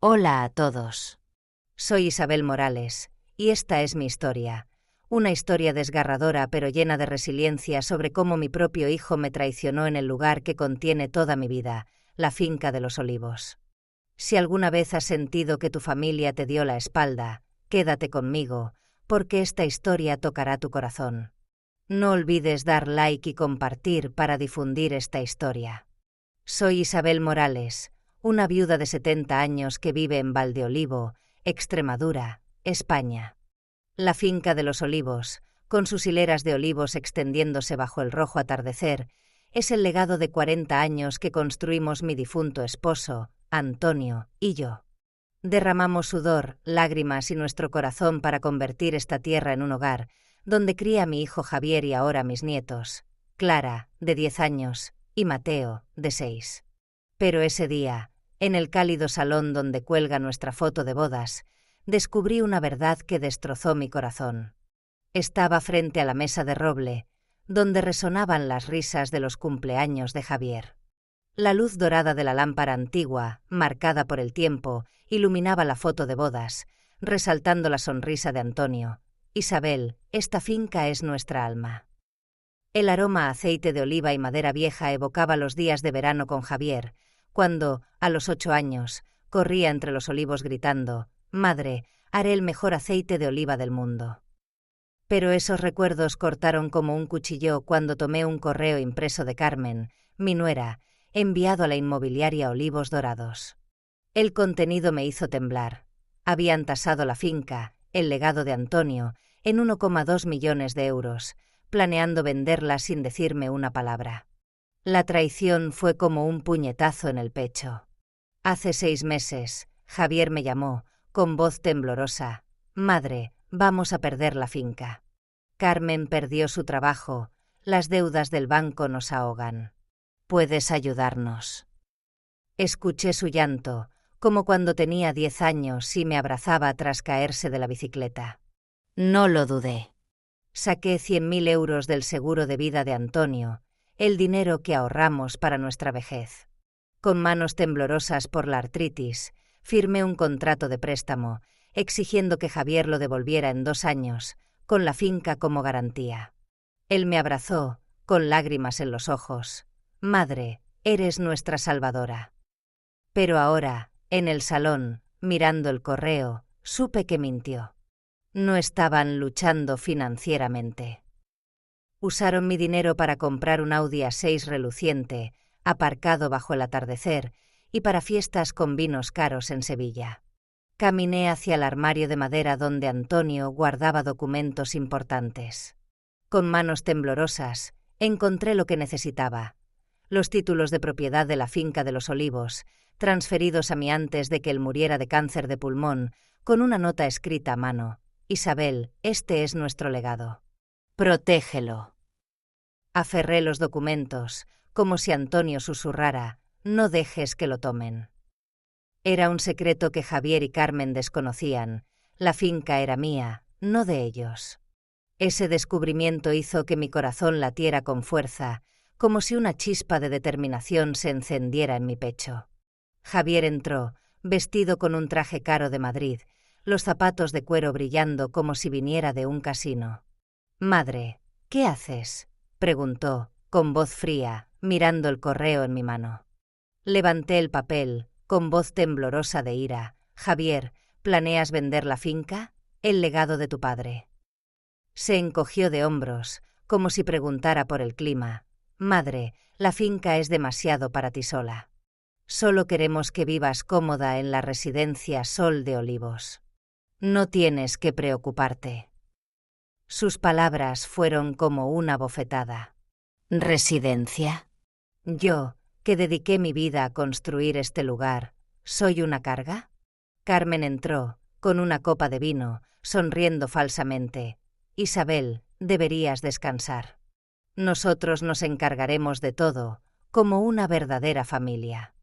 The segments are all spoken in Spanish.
Hola a todos. Soy Isabel Morales, y esta es mi historia. Una historia desgarradora pero llena de resiliencia sobre cómo mi propio hijo me traicionó en el lugar que contiene toda mi vida, la finca de los Olivos. Si alguna vez has sentido que tu familia te dio la espalda, quédate conmigo, porque esta historia tocará tu corazón. No olvides dar like y compartir para difundir esta historia. Soy Isabel Morales, una viuda de 70 años que vive en Valdeolivo, Extremadura, España. La finca de los Olivos, con sus hileras de olivos extendiéndose bajo el rojo atardecer, es el legado de 40 años que construimos mi difunto esposo, Antonio, y yo. Derramamos sudor, lágrimas y nuestro corazón para convertir esta tierra en un hogar, donde cría a mi hijo Javier y ahora mis nietos, Clara, de 10 años, y Mateo, de 6. Pero ese día, en el cálido salón donde cuelga nuestra foto de bodas, descubrí una verdad que destrozó mi corazón. Estaba frente a la mesa de roble, donde resonaban las risas de los cumpleaños de Javier. La luz dorada de la lámpara antigua, marcada por el tiempo, iluminaba la foto de bodas, resaltando la sonrisa de Antonio. Isabel, esta finca es nuestra alma. El aroma a aceite de oliva y madera vieja evocaba los días de verano con Javier, cuando, a los 8 años, corría entre los olivos gritando: «Madre, haré el mejor aceite de oliva del mundo». Pero esos recuerdos cortaron como un cuchillo cuando tomé un correo impreso de Carmen, mi nuera, enviado a la inmobiliaria Olivos Dorados. El contenido me hizo temblar. Habían tasado la finca, el legado de Antonio, en 1,2 millones de euros, planeando venderla sin decirme una palabra. La traición fue como un puñetazo en el pecho. Hace 6 meses, Javier me llamó, con voz temblorosa: «Madre, vamos a perder la finca. Carmen perdió su trabajo, las deudas del banco nos ahogan. ¿Puedes ayudarnos?». Escuché su llanto, como cuando tenía 10 años y me abrazaba tras caerse de la bicicleta. No lo dudé. Saqué 100.000 euros del seguro de vida de Antonio, el dinero que ahorramos para nuestra vejez. Con manos temblorosas por la artritis, firmé un contrato de préstamo, exigiendo que Javier lo devolviera en 2 años, con la finca como garantía. Él me abrazó, con lágrimas en los ojos: «Madre, eres nuestra salvadora». Pero ahora, en el salón, mirando el correo, supe que mintió. No estaban luchando financieramente. Usaron mi dinero para comprar un Audi A6 reluciente, aparcado bajo el atardecer, y para fiestas con vinos caros en Sevilla. Caminé hacia el armario de madera donde Antonio guardaba documentos importantes. Con manos temblorosas, encontré lo que necesitaba: los títulos de propiedad de la finca de los Olivos, transferidos a mí antes de que él muriera de cáncer de pulmón, con una nota escrita a mano: «Isabel, este es nuestro legado. Protégelo». Aferré los documentos, como si Antonio susurrara: «No dejes que lo tomen». Era un secreto que Javier y Carmen desconocían. La finca era mía, no de ellos. Ese descubrimiento hizo que mi corazón latiera con fuerza, como si una chispa de determinación se encendiera en mi pecho. Javier entró, vestido con un traje caro de Madrid, los zapatos de cuero brillando como si viniera de un casino. «Madre, ¿qué haces?», preguntó, con voz fría, mirando el correo en mi mano. Levanté el papel, con voz temblorosa de ira: «Javier, ¿planeas vender la finca? El legado de tu padre». Se encogió de hombros, como si preguntara por el clima: «Madre, la finca es demasiado para ti sola. Solo queremos que vivas cómoda en la residencia Sol de Olivos. No tienes que preocuparte». Sus palabras fueron como una bofetada. ¿Residencia? Yo, que dediqué mi vida a construir este lugar, ¿soy una carga? Carmen entró, con una copa de vino, sonriendo falsamente: «Isabel, deberías descansar. Nosotros nos encargaremos de todo, como una verdadera familia».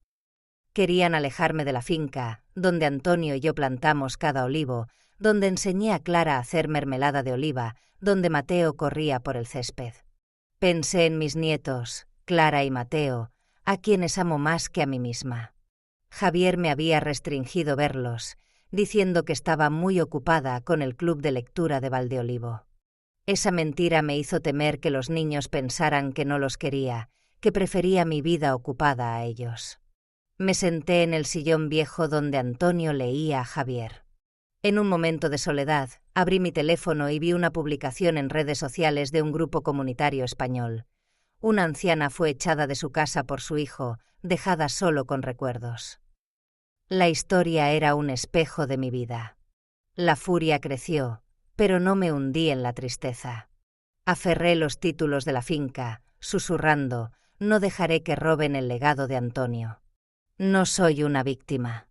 Querían alejarme de la finca, donde Antonio y yo plantamos cada olivo, donde enseñé a Clara a hacer mermelada de oliva, donde Mateo corría por el césped. Pensé en mis nietos, Clara y Mateo, a quienes amo más que a mí misma. Javier me había restringido verlos, diciendo que estaba muy ocupada con el club de lectura de Valdeolivo. Esa mentira me hizo temer que los niños pensaran que no los quería, que prefería mi vida ocupada a ellos. Me senté en el sillón viejo donde Antonio leía a Javier. En un momento de soledad, abrí mi teléfono y vi una publicación en redes sociales de un grupo comunitario español. Una anciana fue echada de su casa por su hijo, dejada solo con recuerdos. La historia era un espejo de mi vida. La furia creció, pero no me hundí en la tristeza. Aferré los títulos de la finca, susurrando: no dejaré que roben el legado de Antonio. No soy una víctima.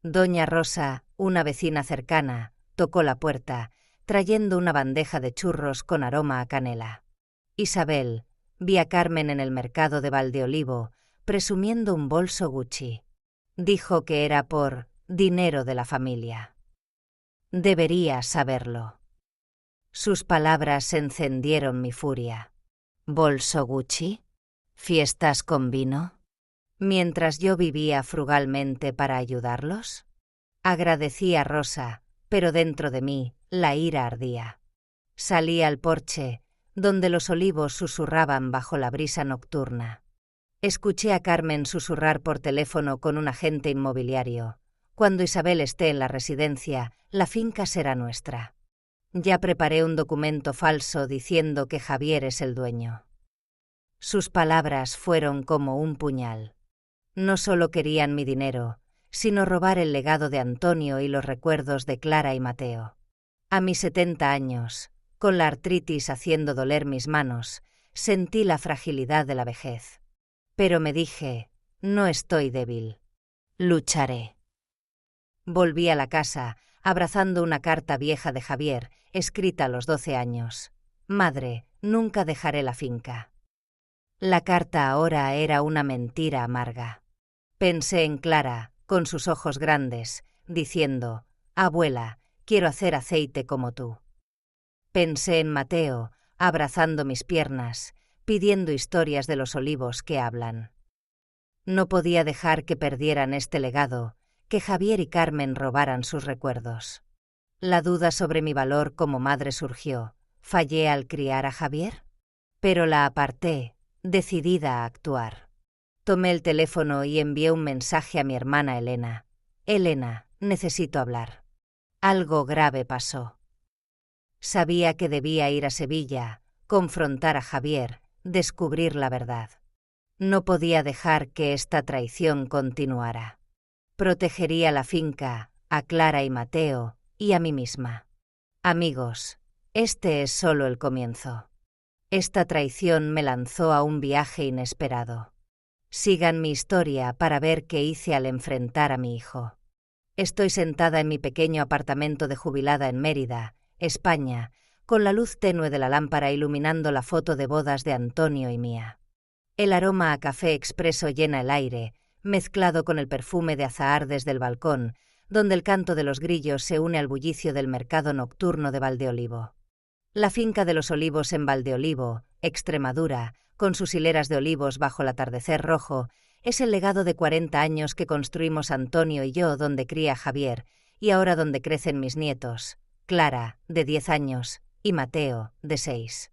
Doña Rosa, una vecina cercana, tocó la puerta, trayendo una bandeja de churros con aroma a canela. Isabel, vi a Carmen en el mercado de Valdeolivo, presumiendo un bolso Gucci. Dijo que era por dinero de la familia. Debería saberlo. Sus palabras encendieron mi furia. ¿Bolso Gucci? ¿Fiestas con vino? ¿Mientras yo vivía frugalmente para ayudarlos? Agradecí a Rosa, pero dentro de mí la ira ardía. Salí al porche, donde los olivos susurraban bajo la brisa nocturna. Escuché a Carmen susurrar por teléfono con un agente inmobiliario: cuando Isabel esté en la residencia, la finca será nuestra. Ya preparé un documento falso diciendo que Javier es el dueño. Sus palabras fueron como un puñal. No solo querían mi dinero, sino robar el legado de Antonio y los recuerdos de Clara y Mateo. A mis 70 años, con la artritis haciendo doler mis manos, sentí la fragilidad de la vejez. Pero me dije: no estoy débil. Lucharé. Volví a la casa, abrazando una carta vieja de Javier, escrita a los 12 años. Madre, nunca dejaré la finca. La carta ahora era una mentira amarga. Pensé en Clara, con sus ojos grandes, diciendo: abuela, quiero hacer aceite como tú. Pensé en Mateo, abrazando mis piernas, pidiendo historias de los olivos que hablan. No podía dejar que perdieran este legado, que Javier y Carmen robaran sus recuerdos. La duda sobre mi valor como madre surgió. ¿Fallé al criar a Javier? Pero la aparté, decidida a actuar. Tomé el teléfono y envié un mensaje a mi hermana Elena. Elena, necesito hablar. Algo grave pasó. Sabía que debía ir a Sevilla, confrontar a Javier, descubrir la verdad. No podía dejar que esta traición continuara. Protegería la finca, a Clara y Mateo, y a mí misma. Amigos, este es solo el comienzo. Esta traición me lanzó a un viaje inesperado. Sigan mi historia para ver qué hice al enfrentar a mi hijo. Estoy sentada en mi pequeño apartamento de jubilada en Mérida, España, con la luz tenue de la lámpara iluminando la foto de bodas de Antonio y mía. El aroma a café expreso llena el aire, mezclado con el perfume de azahar desde el balcón, donde el canto de los grillos se une al bullicio del mercado nocturno de Valdeolivo. La finca de los olivos en Valdeolivo, Extremadura, con sus hileras de olivos bajo el atardecer rojo, es el legado de 40 años que construimos Antonio y yo donde cría Javier, y ahora donde crecen mis nietos, Clara, de 10 años, y Mateo, de 6.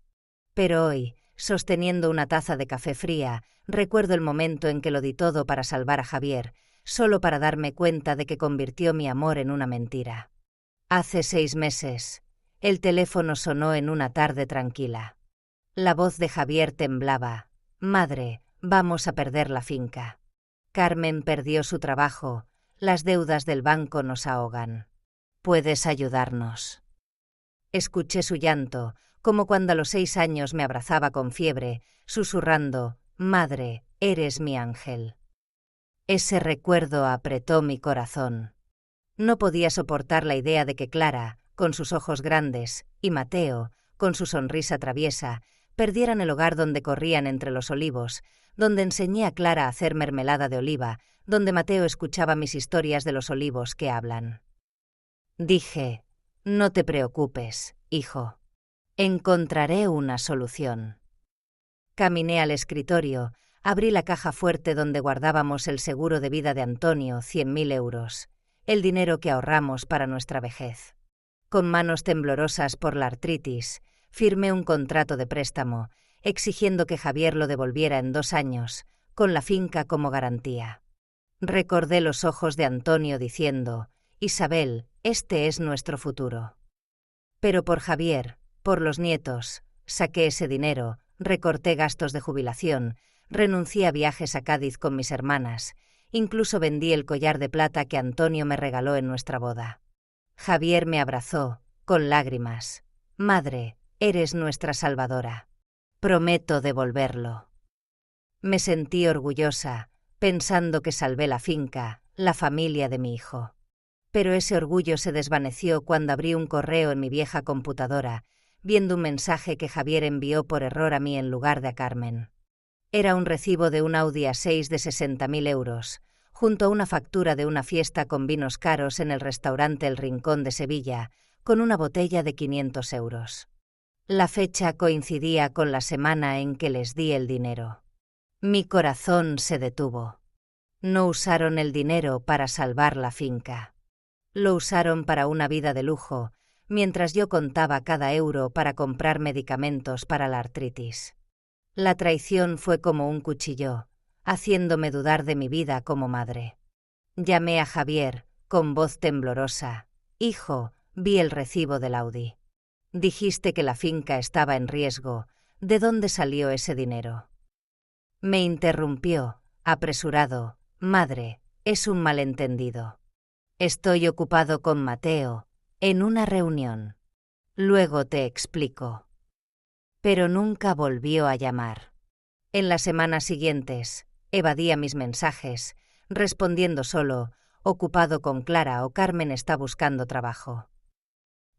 Pero hoy, sosteniendo una taza de café fría, recuerdo el momento en que lo di todo para salvar a Javier, solo para darme cuenta de que convirtió mi amor en una mentira. Hace 6 meses, el teléfono sonó en una tarde tranquila. La voz de Javier temblaba. Madre, vamos a perder la finca. Carmen perdió su trabajo, las deudas del banco nos ahogan. ¿Puedes ayudarnos? Escuché su llanto, como cuando a los 6 años me abrazaba con fiebre, susurrando: Madre, eres mi ángel. Ese recuerdo apretó mi corazón. No podía soportar la idea de que Clara, con sus ojos grandes, y Mateo, con su sonrisa traviesa, perdieran el hogar donde corrían entre los olivos, donde enseñé a Clara a hacer mermelada de oliva, donde Mateo escuchaba mis historias de los olivos que hablan. Dije: no te preocupes, hijo. Encontraré una solución. Caminé al escritorio, Abrí la caja fuerte donde guardábamos el seguro de vida de Antonio, 100.000 euros, el dinero que ahorramos para nuestra vejez. Con manos temblorosas por la artritis, firmé un contrato de préstamo, exigiendo que Javier lo devolviera en 2 años, con la finca como garantía. Recordé los ojos de Antonio diciendo: «Isabel, este es nuestro futuro». Pero por Javier, por los nietos, saqué ese dinero, recorté gastos de jubilación, renuncié a viajes a Cádiz con mis hermanas, incluso vendí el collar de plata que Antonio me regaló en nuestra boda. Javier me abrazó, con lágrimas. «Madre, eres nuestra salvadora. Prometo devolverlo». Me sentí orgullosa, pensando que salvé la finca, la familia de mi hijo. Pero ese orgullo se desvaneció cuando abrí un correo en mi vieja computadora, viendo un mensaje que Javier envió por error a mí en lugar de a Carmen. Era un recibo de un Audi A6 de 60.000 euros, junto a una factura de una fiesta con vinos caros en el restaurante El Rincón de Sevilla, con una botella de 500 euros. La fecha coincidía con la semana en que les di el dinero. Mi corazón se detuvo. No usaron el dinero para salvar la finca. Lo usaron para una vida de lujo, mientras yo contaba cada euro para comprar medicamentos para la artritis. La traición fue como un cuchillo, haciéndome dudar de mi vida como madre. Llamé a Javier, con voz temblorosa. «Hijo, vi el recibo del Audi. Dijiste que la finca estaba en riesgo. ¿De dónde salió ese dinero?». Me interrumpió, apresurado: «Madre, es un malentendido. Estoy ocupado con Mateo, en una reunión. Luego te explico». Pero nunca volvió a llamar. En las semanas siguientes, evadía mis mensajes, respondiendo solo: «Ocupado con Clara» o «Carmen está buscando trabajo».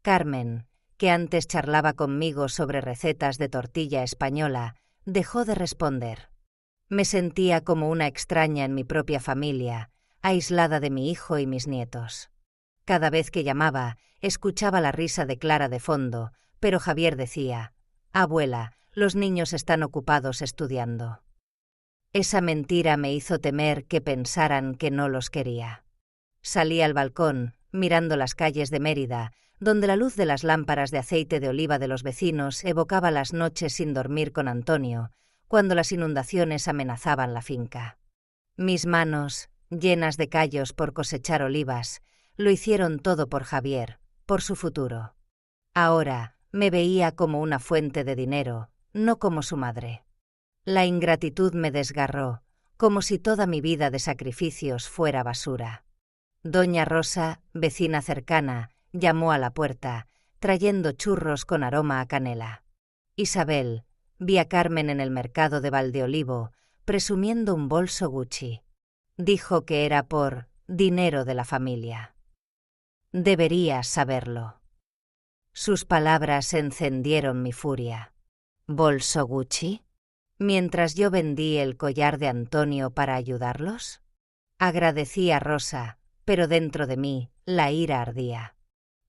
Carmen, que antes charlaba conmigo sobre recetas de tortilla española, dejó de responder. Me sentía como una extraña en mi propia familia, aislada de mi hijo y mis nietos. Cada vez que llamaba, escuchaba la risa de Clara de fondo, pero Javier decía: «Abuela, los niños están ocupados estudiando». Esa mentira me hizo temer que pensaran que no los quería. Salí al balcón, mirando las calles de Mérida, donde la luz de las lámparas de aceite de oliva de los vecinos evocaba las noches sin dormir con Antonio, cuando las inundaciones amenazaban la finca. Mis manos, llenas de callos por cosechar olivas, lo hicieron todo por Javier, por su futuro. Ahora me veía como una fuente de dinero, no como su madre. La ingratitud me desgarró, como si toda mi vida de sacrificios fuera basura. Doña Rosa, vecina cercana, llamó a la puerta, trayendo churros con aroma a canela. «Isabel», vi a Carmen en el mercado de Valdeolivo, presumiendo un bolso Gucci. Dijo que era por dinero de la familia. Deberías saberlo. Sus palabras encendieron mi furia. ¿Bolso Gucci? ¿Mientras yo vendí el collar de Antonio para ayudarlos? Agradecí a Rosa, pero dentro de mí la ira ardía.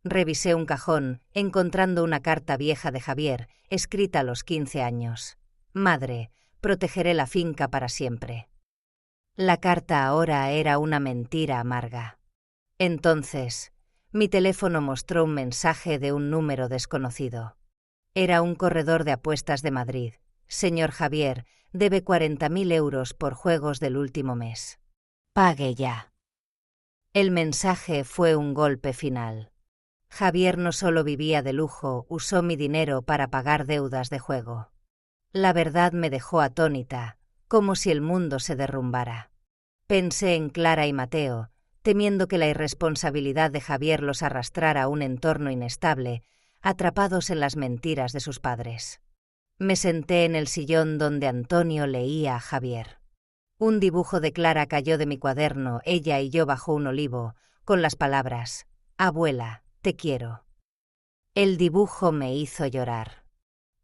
Revisé un cajón, encontrando una carta vieja de Javier, escrita a los 15 años. «Madre, protegeré la finca para siempre». La carta ahora era una mentira amarga. Entonces, mi teléfono mostró un mensaje de un número desconocido. Era un corredor de apuestas de Madrid. «Señor Javier, debe 40.000 euros por juegos del último mes. Pague ya». El mensaje fue un golpe final. Javier no solo vivía de lujo, usó mi dinero para pagar deudas de juego. La verdad me dejó atónita, como si el mundo se derrumbara. Pensé en Clara y Mateo, temiendo que la irresponsabilidad de Javier los arrastrara a un entorno inestable, atrapados en las mentiras de sus padres. Me senté en el sillón donde Antonio leía a Javier. Un dibujo de Clara cayó de mi cuaderno, ella y yo bajo un olivo, con las palabras: «Abuela, te quiero». El dibujo me hizo llorar.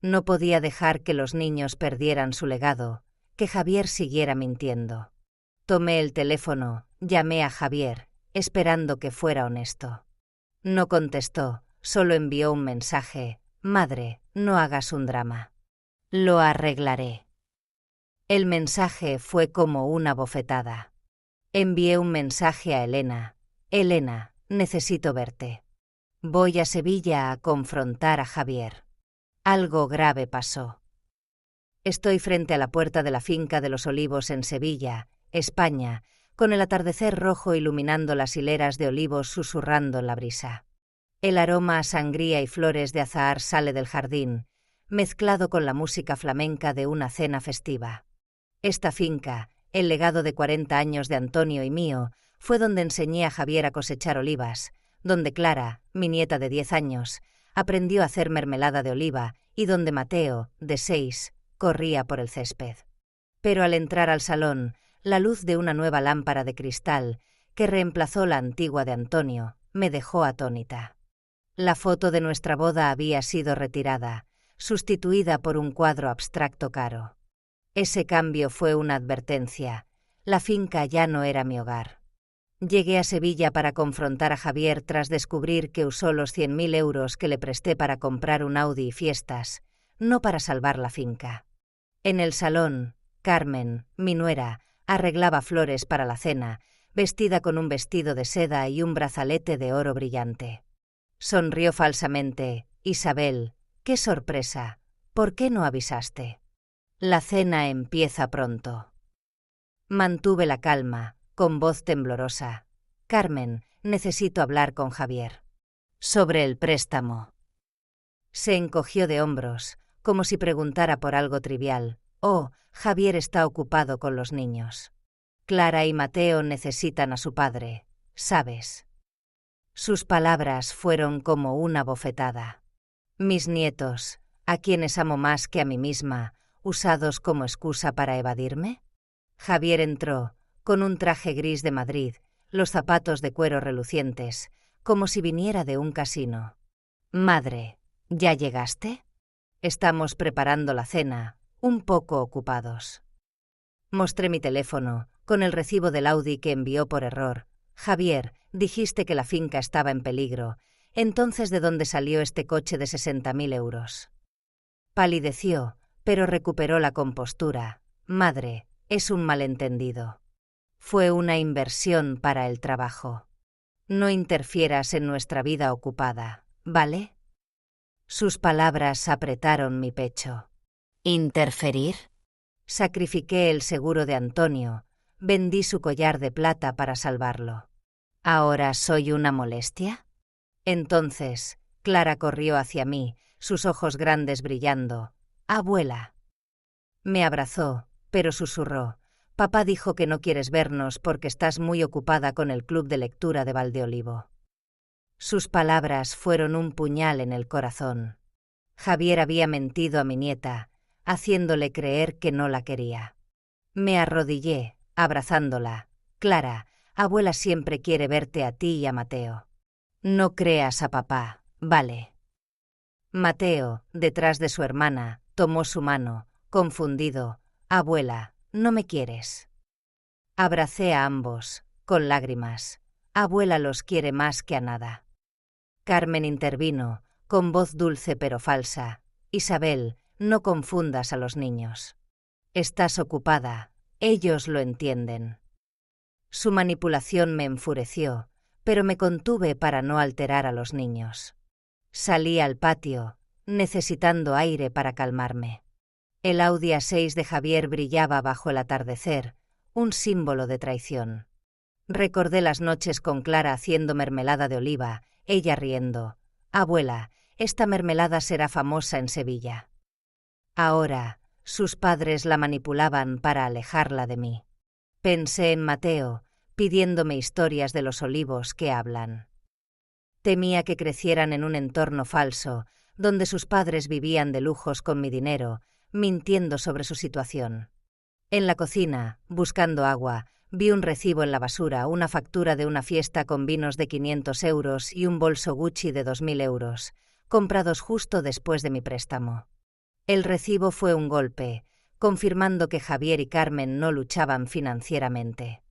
No podía dejar que los niños perdieran su legado, que Javier siguiera mintiendo. Tomé el teléfono, llamé a Javier, esperando que fuera honesto. No contestó, solo envió un mensaje: «Madre, no hagas un drama. Lo arreglaré». El mensaje fue como una bofetada. Envié un mensaje a Elena. Elena, necesito verte. Voy a Sevilla a confrontar a Javier. Algo grave pasó. Estoy frente a la puerta de la finca de los Olivos en Sevilla, España, con el atardecer rojo iluminando las hileras de olivos susurrando en la brisa. El aroma a sangría y flores de azahar sale del jardín, mezclado con la música flamenca de una cena festiva. Esta finca, el legado de 40 años de Antonio y mío, fue donde enseñé a Javier a cosechar olivas, donde Clara, mi nieta de 10 años, aprendió a hacer mermelada de oliva y donde Mateo, de 6, corría por el césped. Pero al entrar al salón, la luz de una nueva lámpara de cristal, que reemplazó la antigua de Antonio, me dejó atónita. La foto de nuestra boda había sido retirada, sustituida por un cuadro abstracto caro. Ese cambio fue una advertencia. La finca ya no era mi hogar. Llegué a Sevilla para confrontar a Javier tras descubrir que usó los 100.000 euros que le presté para comprar un Audi y fiestas, no para salvar la finca. En el salón, Carmen, mi nuera, arreglaba flores para la cena, vestida con un vestido de seda y un brazalete de oro brillante. Sonrió falsamente. Isabel, qué sorpresa. ¿Por qué no avisaste? La cena empieza pronto. Mantuve la calma, con voz temblorosa. Carmen, necesito hablar con Javier. Sobre el préstamo. Se encogió de hombros, como si preguntara por algo trivial. Oh, Javier está ocupado con los niños. Clara y Mateo necesitan a su padre, ¿sabes? Sus palabras fueron como una bofetada. Mis nietos, a quienes amo más que a mí misma, usados como excusa para evadirme. Javier entró, con un traje gris de Madrid, los zapatos de cuero relucientes, como si viniera de un casino. Madre, ¿ya llegaste? Estamos preparando la cena, un poco ocupados. Mostré mi teléfono, con el recibo del Audi que envió por error. Javier, dijiste que la finca estaba en peligro. Entonces, ¿de dónde salió este coche de 60.000 euros? Palideció, pero recuperó la compostura. Madre, es un malentendido. Fue una inversión para el trabajo. No interfieras en nuestra vida ocupada, ¿vale? Sus palabras apretaron mi pecho. ¿Interferir? Sacrifiqué el seguro de Antonio, vendí su collar de plata para salvarlo. ¿Ahora soy una molestia? Entonces, Clara corrió hacia mí, sus ojos grandes brillando. «Abuela». Me abrazó, pero susurró. «Papá dijo que no quieres vernos porque estás muy ocupada con el club de lectura de Valdeolivo». Sus palabras fueron un puñal en el corazón. Javier había mentido a mi nieta, haciéndole creer que no la quería. Me arrodillé, abrazándola. «Clara, abuela siempre quiere verte a ti y a Mateo. No creas a papá, ¿vale?» Mateo, detrás de su hermana, tomó su mano, confundido. «Abuela, ¿no me quieres?» Abracé a ambos, con lágrimas. «Abuela los quiere más que a nada». Carmen intervino, con voz dulce pero falsa. «Isabel, no confundas a los niños. Estás ocupada, ellos lo entienden». Su manipulación me enfureció, pero me contuve para no alterar a los niños. Salí al patio, necesitando aire para calmarme. El Audi A6 de Javier brillaba bajo el atardecer, un símbolo de traición. Recordé las noches con Clara haciendo mermelada de oliva, ella riendo. «Abuela, esta mermelada será famosa en Sevilla». Ahora, sus padres la manipulaban para alejarla de mí. Pensé en Mateo, pidiéndome historias de los olivos que hablan. Temía que crecieran en un entorno falso, donde sus padres vivían de lujos con mi dinero, mintiendo sobre su situación. En la cocina, buscando agua, vi un recibo en la basura, una factura de una fiesta con vinos de 500 euros y un bolso Gucci de 2.000 euros, comprados justo después de mi préstamo. El recibo fue un golpe, confirmando que Javier y Carmen no luchaban financieramente.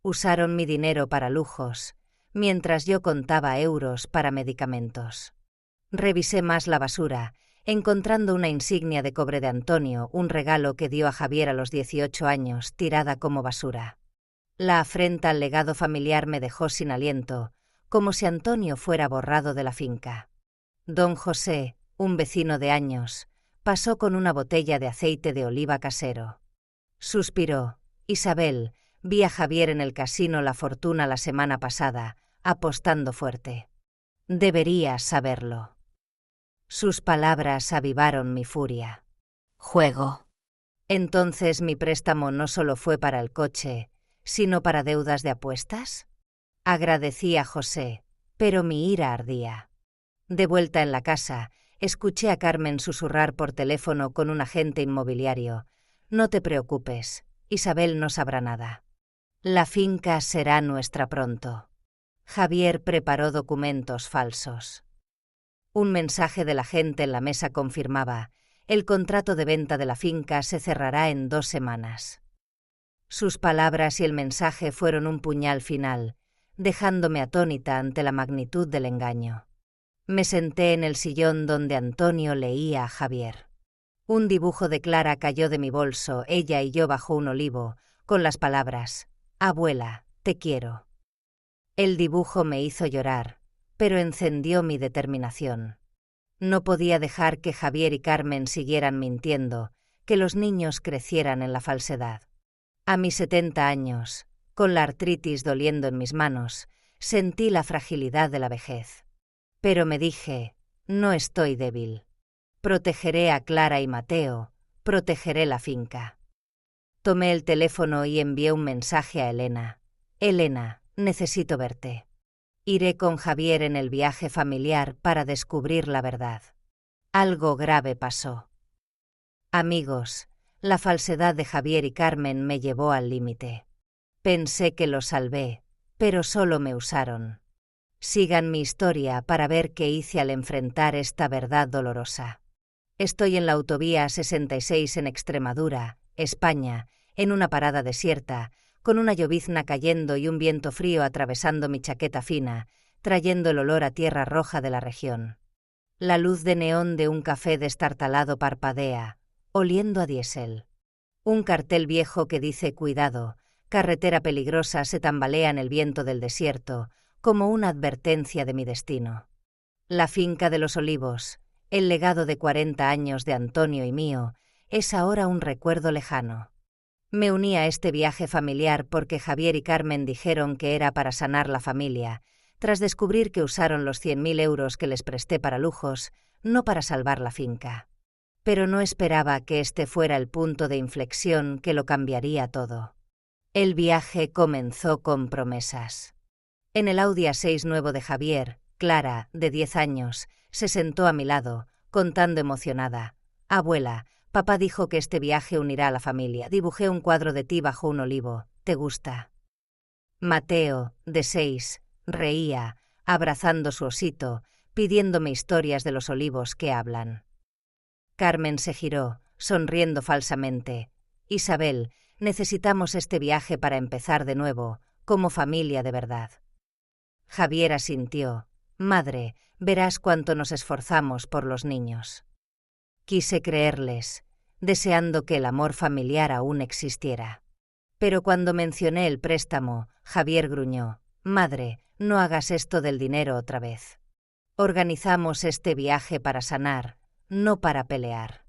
Usaron mi dinero para lujos, mientras yo contaba euros para medicamentos. Revisé más la basura, encontrando una insignia de cobre de Antonio, un regalo que dio a Javier a los 18 años, tirada como basura. La afrenta al legado familiar me dejó sin aliento, como si Antonio fuera borrado de la finca. Don José, un vecino de años, pasó con una botella de aceite de oliva casero. Suspiró. Isabel, vi a Javier en el casino La Fortuna la semana pasada, apostando fuerte. Deberías saberlo. Sus palabras avivaron mi furia. Juego. Entonces mi préstamo no solo fue para el coche, sino para deudas de apuestas. Agradecí a José, pero mi ira ardía. De vuelta en la casa, escuché a Carmen susurrar por teléfono con un agente inmobiliario. No te preocupes, Isabel no sabrá nada. La finca será nuestra pronto. Javier preparó documentos falsos. Un mensaje del agente en la mesa confirmaba: el contrato de venta de la finca se cerrará en 2 semanas. Sus palabras y el mensaje fueron un puñal final, dejándome atónita ante la magnitud del engaño. Me senté en el sillón donde Antonio leía a Javier. Un dibujo de Clara cayó de mi bolso, ella y yo bajo un olivo, con las palabras: «Abuela, te quiero». El dibujo me hizo llorar, pero encendió mi determinación. No podía dejar que Javier y Carmen siguieran mintiendo, que los niños crecieran en la falsedad. A mis 70 años, con la artritis doliendo en mis manos, sentí la fragilidad de la vejez. Pero me dije: no estoy débil. Protegeré a Clara y Mateo, protegeré la finca. Tomé el teléfono y envié un mensaje a Elena. Elena, necesito verte. Iré con Javier en el viaje familiar para descubrir la verdad. Algo grave pasó. Amigos, la falsedad de Javier y Carmen me llevó al límite. Pensé que los salvé, pero solo me usaron. Sigan mi historia para ver qué hice al enfrentar esta verdad dolorosa. Estoy en la autovía 66 en Extremadura, España, en una parada desierta, con una llovizna cayendo y un viento frío atravesando mi chaqueta fina, trayendo el olor a tierra roja de la región. La luz de neón de un café destartalado parpadea, oliendo a diésel. Un cartel viejo que dice «Cuidado, carretera peligrosa» se tambalea en el viento del desierto, como una advertencia de mi destino. La finca de los olivos, el legado de 40 años de Antonio y mío, es ahora un recuerdo lejano. Me uní a este viaje familiar porque Javier y Carmen dijeron que era para sanar la familia, tras descubrir que usaron los 100.000 euros que les presté para lujos, no para salvar la finca. Pero no esperaba que este fuera el punto de inflexión que lo cambiaría todo. El viaje comenzó con promesas. En el Audi A6 nuevo de Javier, Clara, de 10 años, se sentó a mi lado, contando emocionada: «Abuela, papá dijo que este viaje unirá a la familia. Dibujé un cuadro de ti bajo un olivo. ¿Te gusta?». Mateo, de 6, reía, abrazando su osito, pidiéndome historias de los olivos que hablan. Carmen se giró, sonriendo falsamente. «Isabel, necesitamos este viaje para empezar de nuevo, como familia de verdad». Javier asintió. «Madre, verás cuánto nos esforzamos por los niños». Quise creerles, deseando que el amor familiar aún existiera. Pero cuando mencioné el préstamo, Javier gruñó: «Madre, no hagas esto del dinero otra vez. Organizamos este viaje para sanar, no para pelear».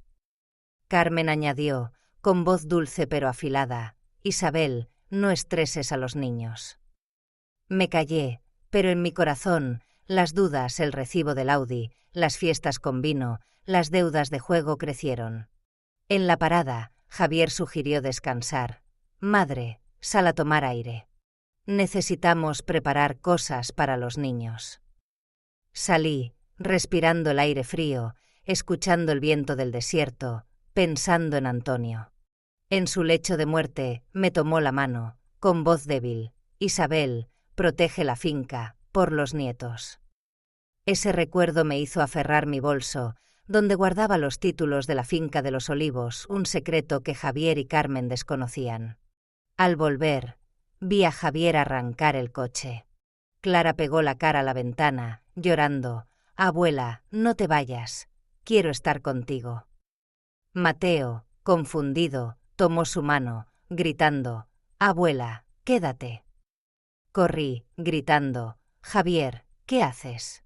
Carmen añadió, con voz dulce pero afilada: «Isabel, no estreses a los niños». Me callé, pero en mi corazón, las dudas, el recibo del Audi, las fiestas con vino, las deudas de juego crecieron. En la parada, Javier sugirió descansar. «Madre, sal a tomar aire. Necesitamos preparar cosas para los niños». Salí, respirando el aire frío, escuchando el viento del desierto, pensando en Antonio. En su lecho de muerte, me tomó la mano, con voz débil: «Isabel, protege la finca, por los nietos». Ese recuerdo me hizo aferrar mi bolso, donde guardaba los títulos de la finca de los olivos, un secreto que Javier y Carmen desconocían. Al volver, vi a Javier arrancar el coche. Clara pegó la cara a la ventana, llorando: «Abuela, no te vayas. quiero estar contigo. Mateo, confundido, tomó su mano, gritando, «Abuela, quédate». Corrí, gritando, «Javier, ¿qué haces?».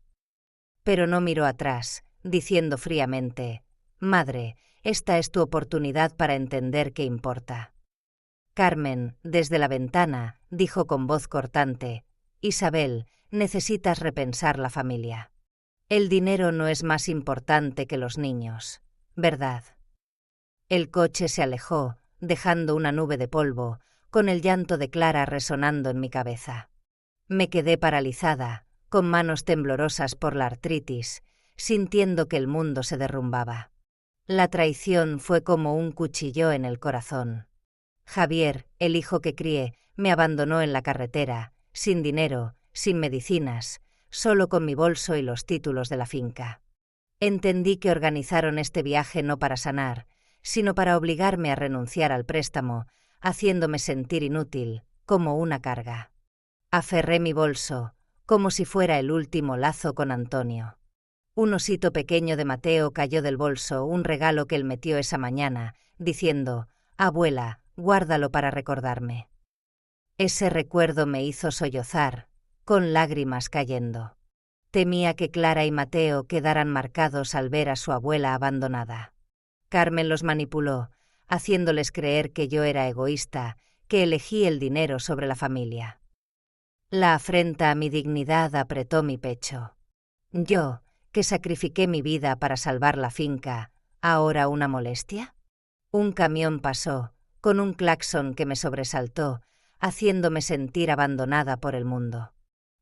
Pero no miró atrás, diciendo fríamente, «Madre, esta es tu oportunidad para entender qué importa». Carmen, desde la ventana, dijo con voz cortante, «Isabel, necesitas repensar la familia. El dinero no es más importante que los niños, ¿verdad?». El coche se alejó, dejando una nube de polvo, con el llanto de Clara resonando en mi cabeza. Me quedé paralizada, con manos temblorosas por la artritis, sintiendo que el mundo se derrumbaba. La traición fue como un cuchillo en el corazón. Javier, el hijo que crié, me abandonó en la carretera, sin dinero, sin medicinas, solo con mi bolso y los títulos de la finca. Entendí que organizaron este viaje no para sanar, sino para obligarme a renunciar al préstamo, haciéndome sentir inútil, como una carga. Aferré mi bolso, como si fuera el último lazo con Antonio. Un osito pequeño de Mateo cayó del bolso, un regalo que él metió esa mañana, diciendo, «Abuela, guárdalo para recordarme». Ese recuerdo me hizo sollozar, con lágrimas cayendo. Temía que Clara y Mateo quedaran marcados al ver a su abuela abandonada. Carmen los manipuló, haciéndoles creer que yo era egoísta, que elegí el dinero sobre la familia. La afrenta a mi dignidad apretó mi pecho. Yo, que sacrifiqué mi vida para salvar la finca, ¿ahora una molestia? Un camión pasó, con un claxon que me sobresaltó, haciéndome sentir abandonada por el mundo.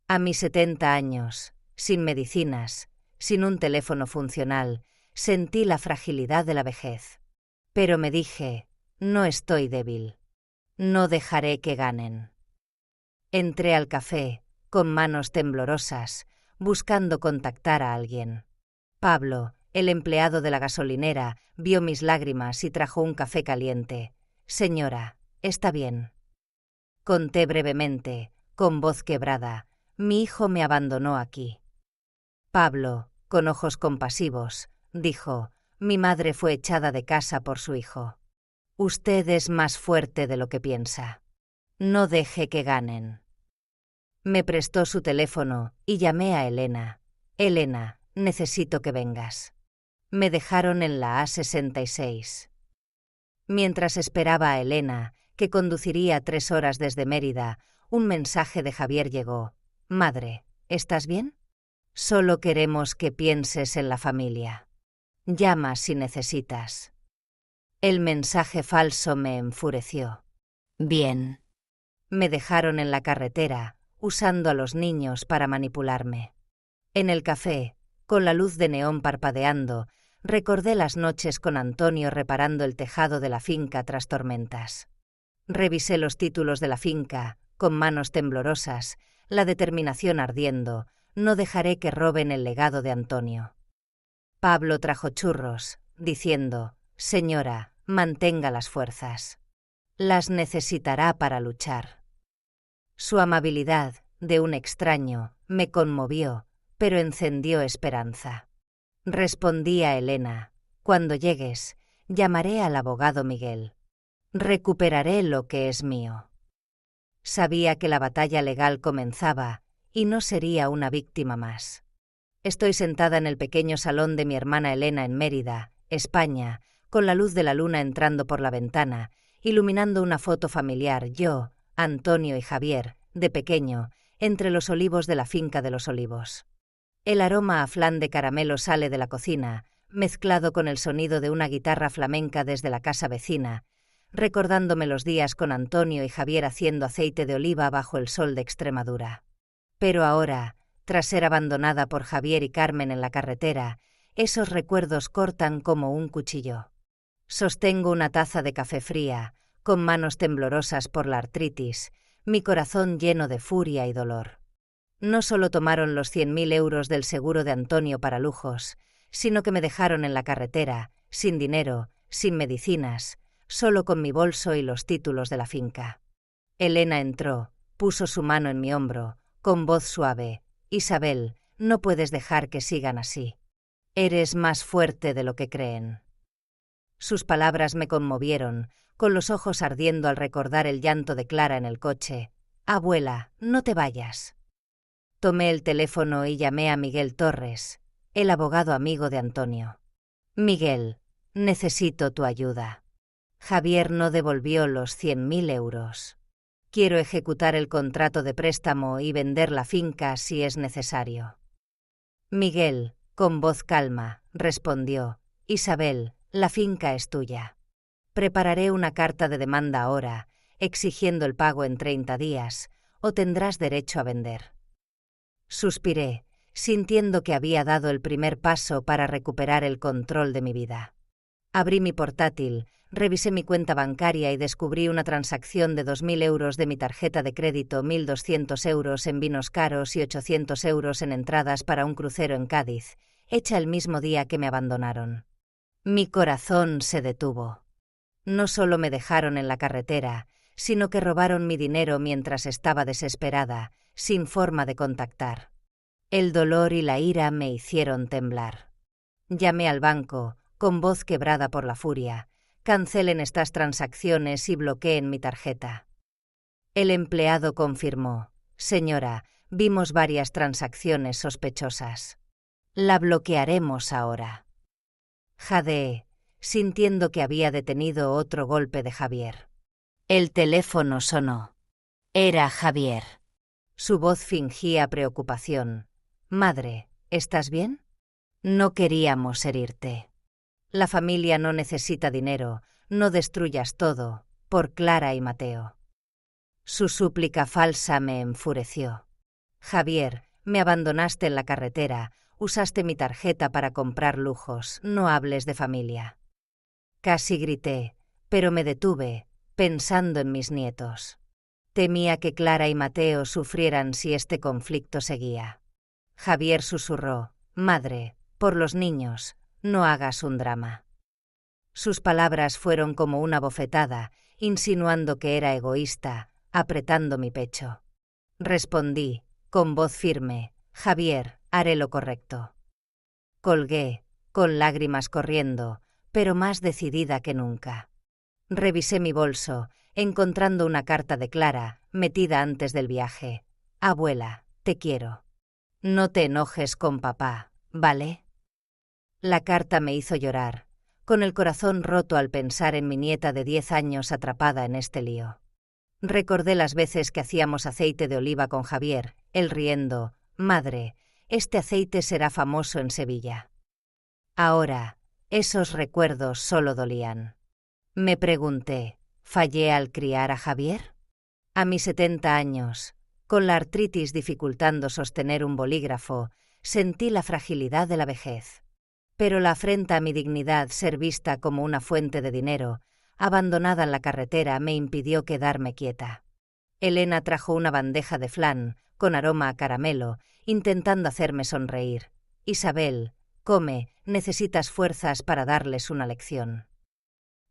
A mis 70 años, sin medicinas, sin un teléfono funcional, sentí la fragilidad de la vejez. Pero me dije, no estoy débil. No dejaré que ganen. Entré al café, con manos temblorosas, buscando contactar a alguien. Pablo, el empleado de la gasolinera, vio mis lágrimas y trajo un café caliente. «Señora, ¿está bien?». Conté brevemente, con voz quebrada, «Mi hijo me abandonó aquí». Pablo, con ojos compasivos, dijo, «Mi madre fue echada de casa por su hijo. Usted es más fuerte de lo que piensa. No deje que ganen». Me prestó su teléfono y llamé a Elena. «Elena, necesito que vengas». Me dejaron en la A66. Mientras esperaba a Elena, que conduciría 3 horas desde Mérida, un mensaje de Javier llegó. «Madre, ¿estás bien? Solo queremos que pienses en la familia. Llama si necesitas». El mensaje falso me enfureció. «Bien». Me dejaron en la carretera, usando a los niños para manipularme. En el café, con la luz de neón parpadeando, recordé las noches con Antonio reparando el tejado de la finca tras tormentas. Revisé los títulos de la finca, con manos temblorosas, la determinación ardiendo, no dejaré que roben el legado de Antonio. Pablo trajo churros, diciendo, «Señora, mantenga las fuerzas. Las necesitará para luchar». Su amabilidad, de un extraño, me conmovió, pero encendió esperanza. Respondí a Elena, «Cuando llegues, llamaré al abogado Miguel. Recuperaré lo que es mío». Sabía que la batalla legal comenzaba y no sería una víctima más. Estoy sentada en el pequeño salón de mi hermana Elena en Mérida, España, con la luz de la luna entrando por la ventana, iluminando una foto familiar, yo, Antonio y Javier, de pequeño, entre los olivos de la finca de los Olivos. El aroma a flan de caramelo sale de la cocina, mezclado con el sonido de una guitarra flamenca desde la casa vecina, recordándome los días con Antonio y Javier haciendo aceite de oliva bajo el sol de Extremadura. Pero ahora, tras ser abandonada por Javier y Carmen en la carretera, esos recuerdos cortan como un cuchillo. Sostengo una taza de café fría, con manos temblorosas por la artritis, mi corazón lleno de furia y dolor. No solo tomaron los 100.000 euros del seguro de Antonio para lujos, sino que me dejaron en la carretera, sin dinero, sin medicinas, solo con mi bolso y los títulos de la finca. Elena entró, puso su mano en mi hombro, con voz suave. «Isabel, no puedes dejar que sigan así. Eres más fuerte de lo que creen. Sus palabras me conmovieron, con los ojos ardiendo al recordar el llanto de Clara en el coche. Abuela, no te vayas. Tomé el teléfono y llamé a Miguel Torres, el abogado amigo de Antonio. Miguel, necesito tu ayuda. Javier no devolvió los 100.000 euros. Quiero ejecutar el contrato de préstamo y vender la finca si es necesario. Miguel, con voz calma, respondió: Isabel, la finca es tuya. Prepararé una carta de demanda ahora, exigiendo el pago en 30 días, o tendrás derecho a vender. Suspiré, sintiendo que había dado el primer paso para recuperar el control de mi vida. Abrí mi portátil, revisé mi cuenta bancaria y descubrí una transacción de 2.000 euros de mi tarjeta de crédito, 1.200 euros en vinos caros y 800 euros en entradas para un crucero en Cádiz, hecha el mismo día que me abandonaron. Mi corazón se detuvo. No solo me dejaron en la carretera, sino que robaron mi dinero mientras estaba desesperada, sin forma de contactar. El dolor y la ira me hicieron temblar. Llamé al banco, con voz quebrada por la furia: cancelen estas transacciones y bloqueen mi tarjeta. El empleado confirmó: señora, vimos varias transacciones sospechosas. La bloquearemos ahora. Jadeé, sintiendo que había detenido otro golpe de Javier. El teléfono sonó. Era Javier. Su voz fingía preocupación. Madre, ¿estás bien? No queríamos herirte. La familia no necesita dinero, no destruyas todo, por Clara y Mateo. Su súplica falsa me enfureció. Javier, me abandonaste en la carretera, usaste mi tarjeta para comprar lujos, no hables de familia. Casi grité, pero me detuve, pensando en mis nietos. Temía que Clara y Mateo sufrieran si este conflicto seguía. Javier susurró: madre, por los niños, no hagas un drama. Sus palabras fueron como una bofetada, insinuando que era egoísta, apretando mi pecho. Respondí, con voz firme: Javier, haré lo correcto. Colgué, con lágrimas corriendo, pero más decidida que nunca. Revisé mi bolso, encontrando una carta de Clara, metida antes del viaje. Abuela, te quiero. No te enojes con papá, ¿vale? La carta me hizo llorar, con el corazón roto al pensar en mi nieta de 10 años atrapada en este lío. Recordé las veces que hacíamos aceite de oliva con Javier, él riendo: madre, este aceite será famoso en Sevilla. Ahora, esos recuerdos solo dolían. Me pregunté, ¿fallé al criar a Javier? A mis 70 años, con la artritis dificultando sostener un bolígrafo, sentí la fragilidad de la vejez. Pero la afrenta a mi dignidad, ser vista como una fuente de dinero, abandonada en la carretera, me impidió quedarme quieta. Elena trajo una bandeja de flan, con aroma a caramelo, intentando hacerme sonreír. Isabel, come, necesitas fuerzas para darles una lección.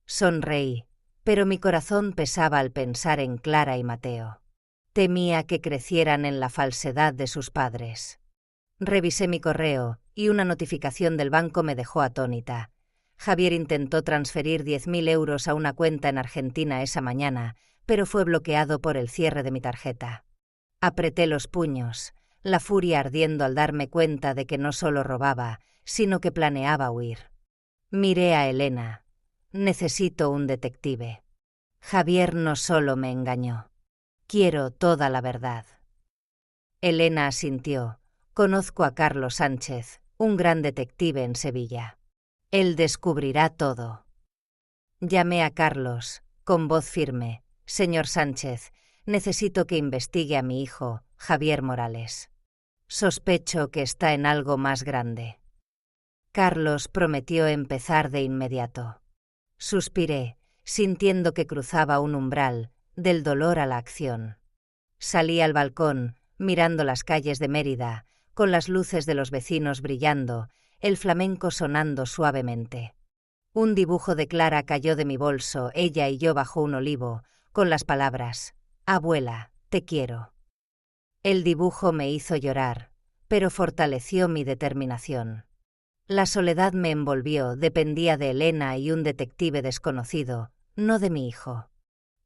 Sonreí, pero mi corazón pesaba al pensar en Clara y Mateo. Temía que crecieran en la falsedad de sus padres. Revisé mi correo, y una notificación del banco me dejó atónita. Javier intentó transferir 10.000 euros a una cuenta en Argentina esa mañana, pero fue bloqueado por el cierre de mi tarjeta. Apreté los puños, la furia ardiendo al darme cuenta de que no solo robaba, sino que planeaba huir. Miré a Elena. Necesito un detective. Javier no solo me engañó. Quiero toda la verdad. Elena asintió. Conozco a Carlos Sánchez, un gran detective en Sevilla. Él descubrirá todo. Llamé a Carlos, con voz firme: señor Sánchez, necesito que investigue a mi hijo, Javier Morales. Sospecho que está en algo más grande. Carlos prometió empezar de inmediato. Suspiré, sintiendo que cruzaba un umbral, del dolor a la acción. Salí al balcón, mirando las calles de Mérida, con las luces de los vecinos brillando, el flamenco sonando suavemente. Un dibujo de Clara cayó de mi bolso, ella y yo bajo un olivo, con las palabras: abuela, te quiero. El dibujo me hizo llorar, pero fortaleció mi determinación. La soledad me envolvió, dependía de Elena y un detective desconocido, no de mi hijo.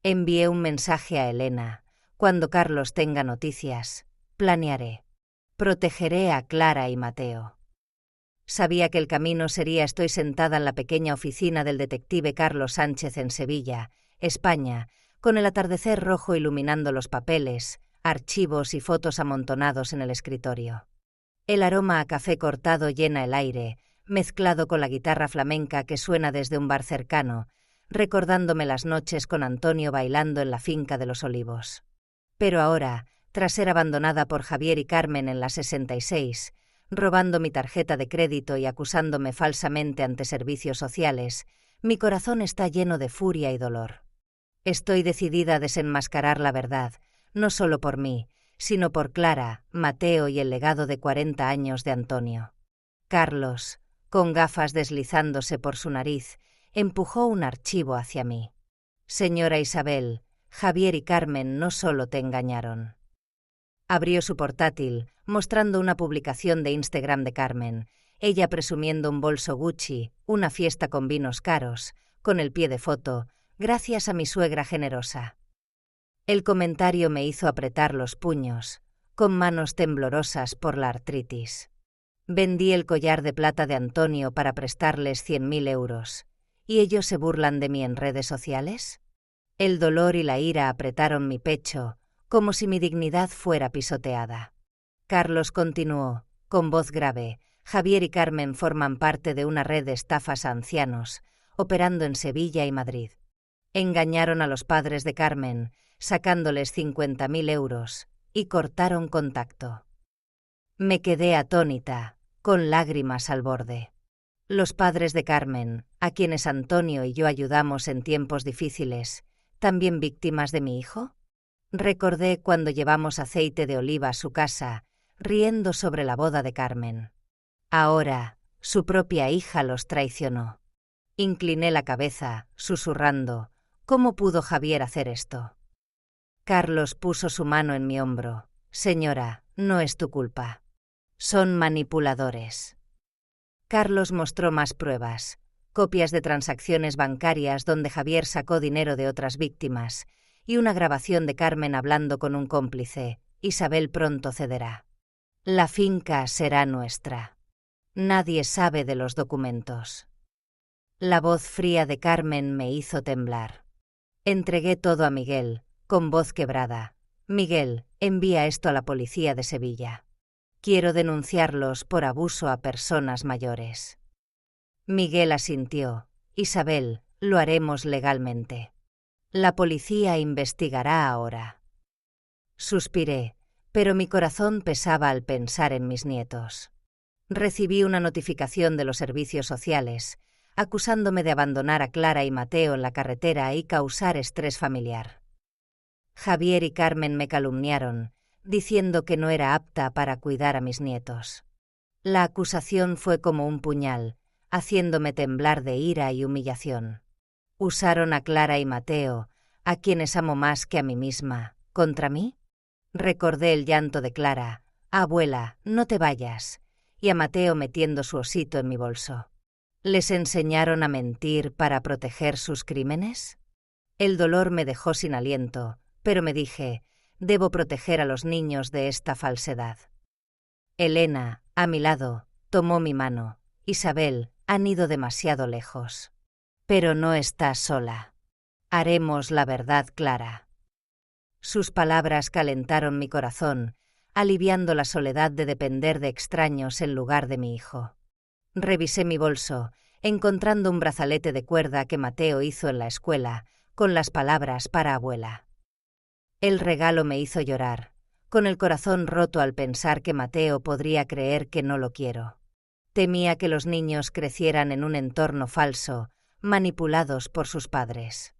Envié un mensaje a Elena. Cuando Carlos tenga noticias, planearé. Protegeré a Clara y Mateo. Sabía que el camino sería. Estoy sentada en la pequeña oficina del detective Carlos Sánchez en Sevilla, España, con el atardecer rojo iluminando los papeles, archivos y fotos amontonados en el escritorio. El aroma a café cortado llena el aire, mezclado con la guitarra flamenca que suena desde un bar cercano, recordándome las noches con Antonio bailando en la finca de los Olivos. Pero ahora, tras ser abandonada por Javier y Carmen en la 66, robando mi tarjeta de crédito y acusándome falsamente ante servicios sociales, mi corazón está lleno de furia y dolor. Estoy decidida a desenmascarar la verdad, no solo por mí, sino por Clara, Mateo y el legado de 40 años de Antonio. Carlos, con gafas deslizándose por su nariz, empujó un archivo hacia mí. Señora Isabel, Javier y Carmen no solo te engañaron. Abrió su portátil, mostrando una publicación de Instagram de Carmen, ella presumiendo un bolso Gucci, una fiesta con vinos caros, con el pie de foto, gracias a mi suegra generosa. El comentario me hizo apretar los puños, con manos temblorosas por la artritis. Vendí el collar de plata de Antonio para prestarles 100.000 euros. ¿Y ellos se burlan de mí en redes sociales? El dolor y la ira apretaron mi pecho, como si mi dignidad fuera pisoteada. Carlos continuó, con voz grave: Javier y Carmen forman parte de una red de estafas a ancianos, operando en Sevilla y Madrid. Engañaron a los padres de Carmen, sacándoles 50.000 euros, y cortaron contacto. Me quedé atónita, con lágrimas al borde. Los padres de Carmen, a quienes Antonio y yo ayudamos en tiempos difíciles, ¿también víctimas de mi hijo? Recordé cuando llevamos aceite de oliva a su casa, riendo sobre la boda de Carmen. Ahora, su propia hija los traicionó. Incliné la cabeza, susurrando: ¿cómo pudo Javier hacer esto? Carlos puso su mano en mi hombro. Señora, no es tu culpa. Son manipuladores. Carlos mostró más pruebas, copias de transacciones bancarias donde Javier sacó dinero de otras víctimas, y una grabación de Carmen hablando con un cómplice: Isabel pronto cederá. La finca será nuestra. Nadie sabe de los documentos. La voz fría de Carmen me hizo temblar. Entregué todo a Miguel, con voz quebrada. Miguel, envía esto a la policía de Sevilla. Quiero denunciarlos por abuso a personas mayores. Miguel asintió. Isabel, lo haremos legalmente. La policía investigará ahora. Suspiré, pero mi corazón pesaba al pensar en mis nietos. Recibí una notificación de los servicios sociales, acusándome de abandonar a Clara y Mateo en la carretera y causar estrés familiar. Javier y Carmen me calumniaron, diciendo que no era apta para cuidar a mis nietos. La acusación fue como un puñal, haciéndome temblar de ira y humillación. ¿Usaron a Clara y Mateo, a quienes amo más que a mí misma, contra mí? Recordé el llanto de Clara: abuela, no te vayas, y a Mateo metiendo su osito en mi bolso. ¿Les enseñaron a mentir para proteger sus crímenes? El dolor me dejó sin aliento, pero me dije: debo proteger a los niños de esta falsedad. Elena, a mi lado, tomó mi mano. Isabel, han ido demasiado lejos. Pero no estás sola. Haremos la verdad clara. Sus palabras calentaron mi corazón, aliviando la soledad de depender de extraños en lugar de mi hijo. Revisé mi bolso, encontrando un brazalete de cuerda que Mateo hizo en la escuela, con las palabras para abuela. El regalo me hizo llorar, con el corazón roto al pensar que Mateo podría creer que no lo quiero. Temía que los niños crecieran en un entorno falso, manipulados por sus padres.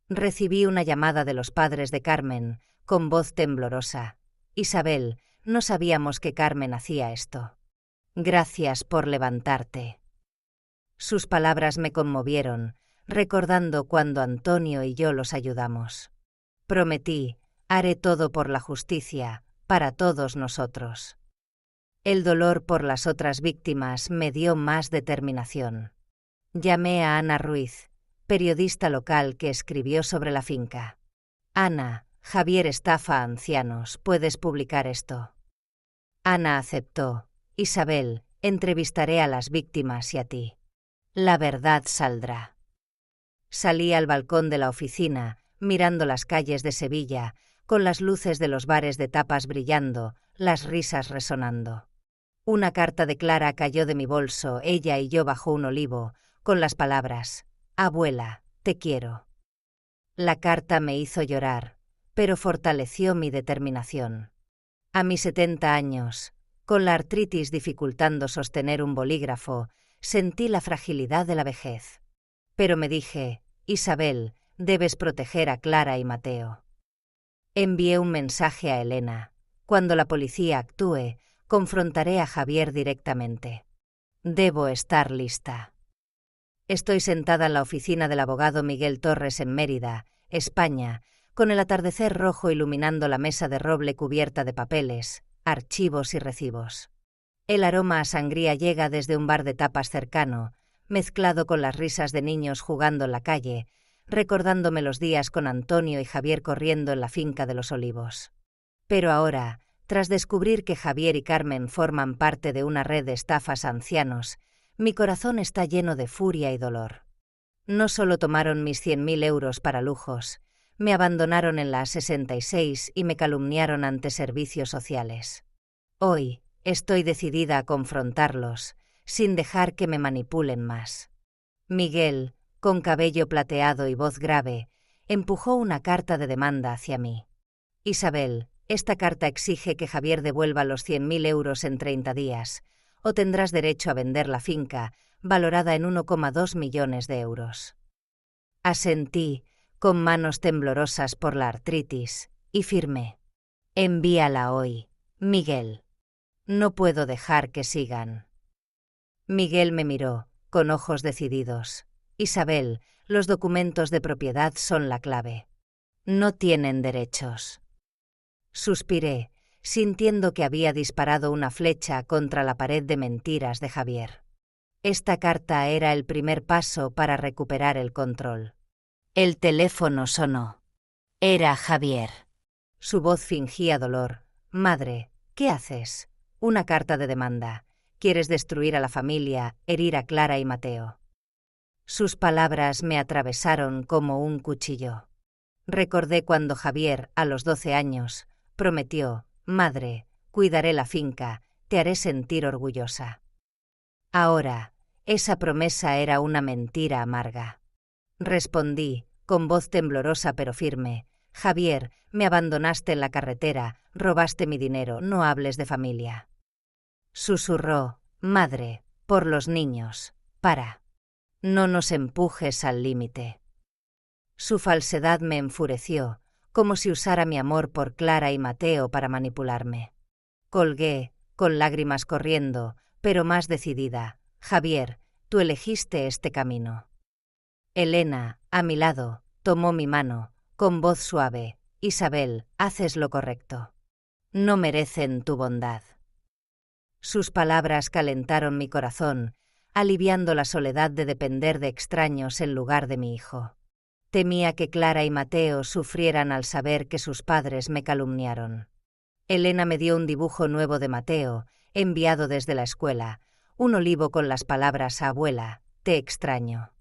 Recibí una llamada de los padres de Carmen, con voz temblorosa. Isabel, no sabíamos que Carmen hacía esto. Gracias por levantarte. Sus palabras me conmovieron, recordando cuando Antonio y yo los ayudamos. Prometí: haré todo por la justicia, para todos nosotros. El dolor por las otras víctimas me dio más determinación. Llamé a Ana Ruiz, periodista local que escribió sobre la finca. Ana, Javier estafa a ancianos, ¿puedes publicar esto? Ana aceptó. Isabel, entrevistaré a las víctimas y a ti. La verdad saldrá. Salí al balcón de la oficina, mirando las calles de Sevilla, con las luces de los bares de tapas brillando, las risas resonando. Una carta de Clara cayó de mi bolso, ella y yo bajo un olivo, con las palabras: «Abuela, te quiero». La carta me hizo llorar, pero fortaleció mi determinación. A mis 70 años, con la artritis dificultando sostener un bolígrafo, sentí la fragilidad de la vejez. Pero me dije: Isabel, debes proteger a Clara y Mateo. Envié un mensaje a Elena: cuando la policía actúe, confrontaré a Javier directamente. Debo estar lista. Estoy sentada en la oficina del abogado Miguel Torres en Mérida, España, con el atardecer rojo iluminando la mesa de roble cubierta de papeles, archivos y recibos. El aroma a sangría llega desde un bar de tapas cercano, mezclado con las risas de niños jugando en la calle, recordándome los días con Antonio y Javier corriendo en la finca de los Olivos. Pero ahora, tras descubrir que Javier y Carmen forman parte de una red de estafas a ancianos, mi corazón está lleno de furia y dolor. No solo tomaron mis 100.000 euros para lujos, me abandonaron en la A66 y me calumniaron ante servicios sociales. Hoy, estoy decidida a confrontarlos, sin dejar que me manipulen más. Miguel, con cabello plateado y voz grave, empujó una carta de demanda hacia mí. Isabel, esta carta exige que Javier devuelva los 100.000 euros en 30 días, o tendrás derecho a vender la finca, valorada en 1,2 millones de euros. Asentí, con manos temblorosas por la artritis, y firmé. Envíala hoy, Miguel. No puedo dejar que sigan. Miguel me miró, con ojos decididos. Isabel, los documentos de propiedad son la clave. No tienen derechos. Suspiré, sintiendo que había disparado una flecha contra la pared de mentiras de Javier. Esta carta era el primer paso para recuperar el control. El teléfono sonó. Era Javier. Su voz fingía dolor. Madre, ¿qué haces? Una carta de demanda. Quieres destruir a la familia, herir a Clara y Mateo. Sus palabras me atravesaron como un cuchillo. Recordé cuando Javier, a los 12 años, prometió: «Madre, cuidaré la finca, te haré sentir orgullosa». Ahora, esa promesa era una mentira amarga. Respondí, con voz temblorosa pero firme: «Javier, me abandonaste en la carretera, robaste mi dinero, no hables de familia». Susurró: «Madre, por los niños, para. No nos empujes al límite». Su falsedad me enfureció, como si usara mi amor por Clara y Mateo para manipularme. Colgué, con lágrimas corriendo, pero más decidida: «Javier, tú elegiste este camino». Elena, a mi lado, tomó mi mano, con voz suave: «Isabel, haces lo correcto. No merecen tu bondad». Sus palabras calentaron mi corazón, aliviando la soledad de depender de extraños en lugar de mi hijo. Temía que Clara y Mateo sufrieran al saber que sus padres me calumniaron. Elena me dio un dibujo nuevo de Mateo, enviado desde la escuela, un olivo con las palabras: «Abuela, te extraño».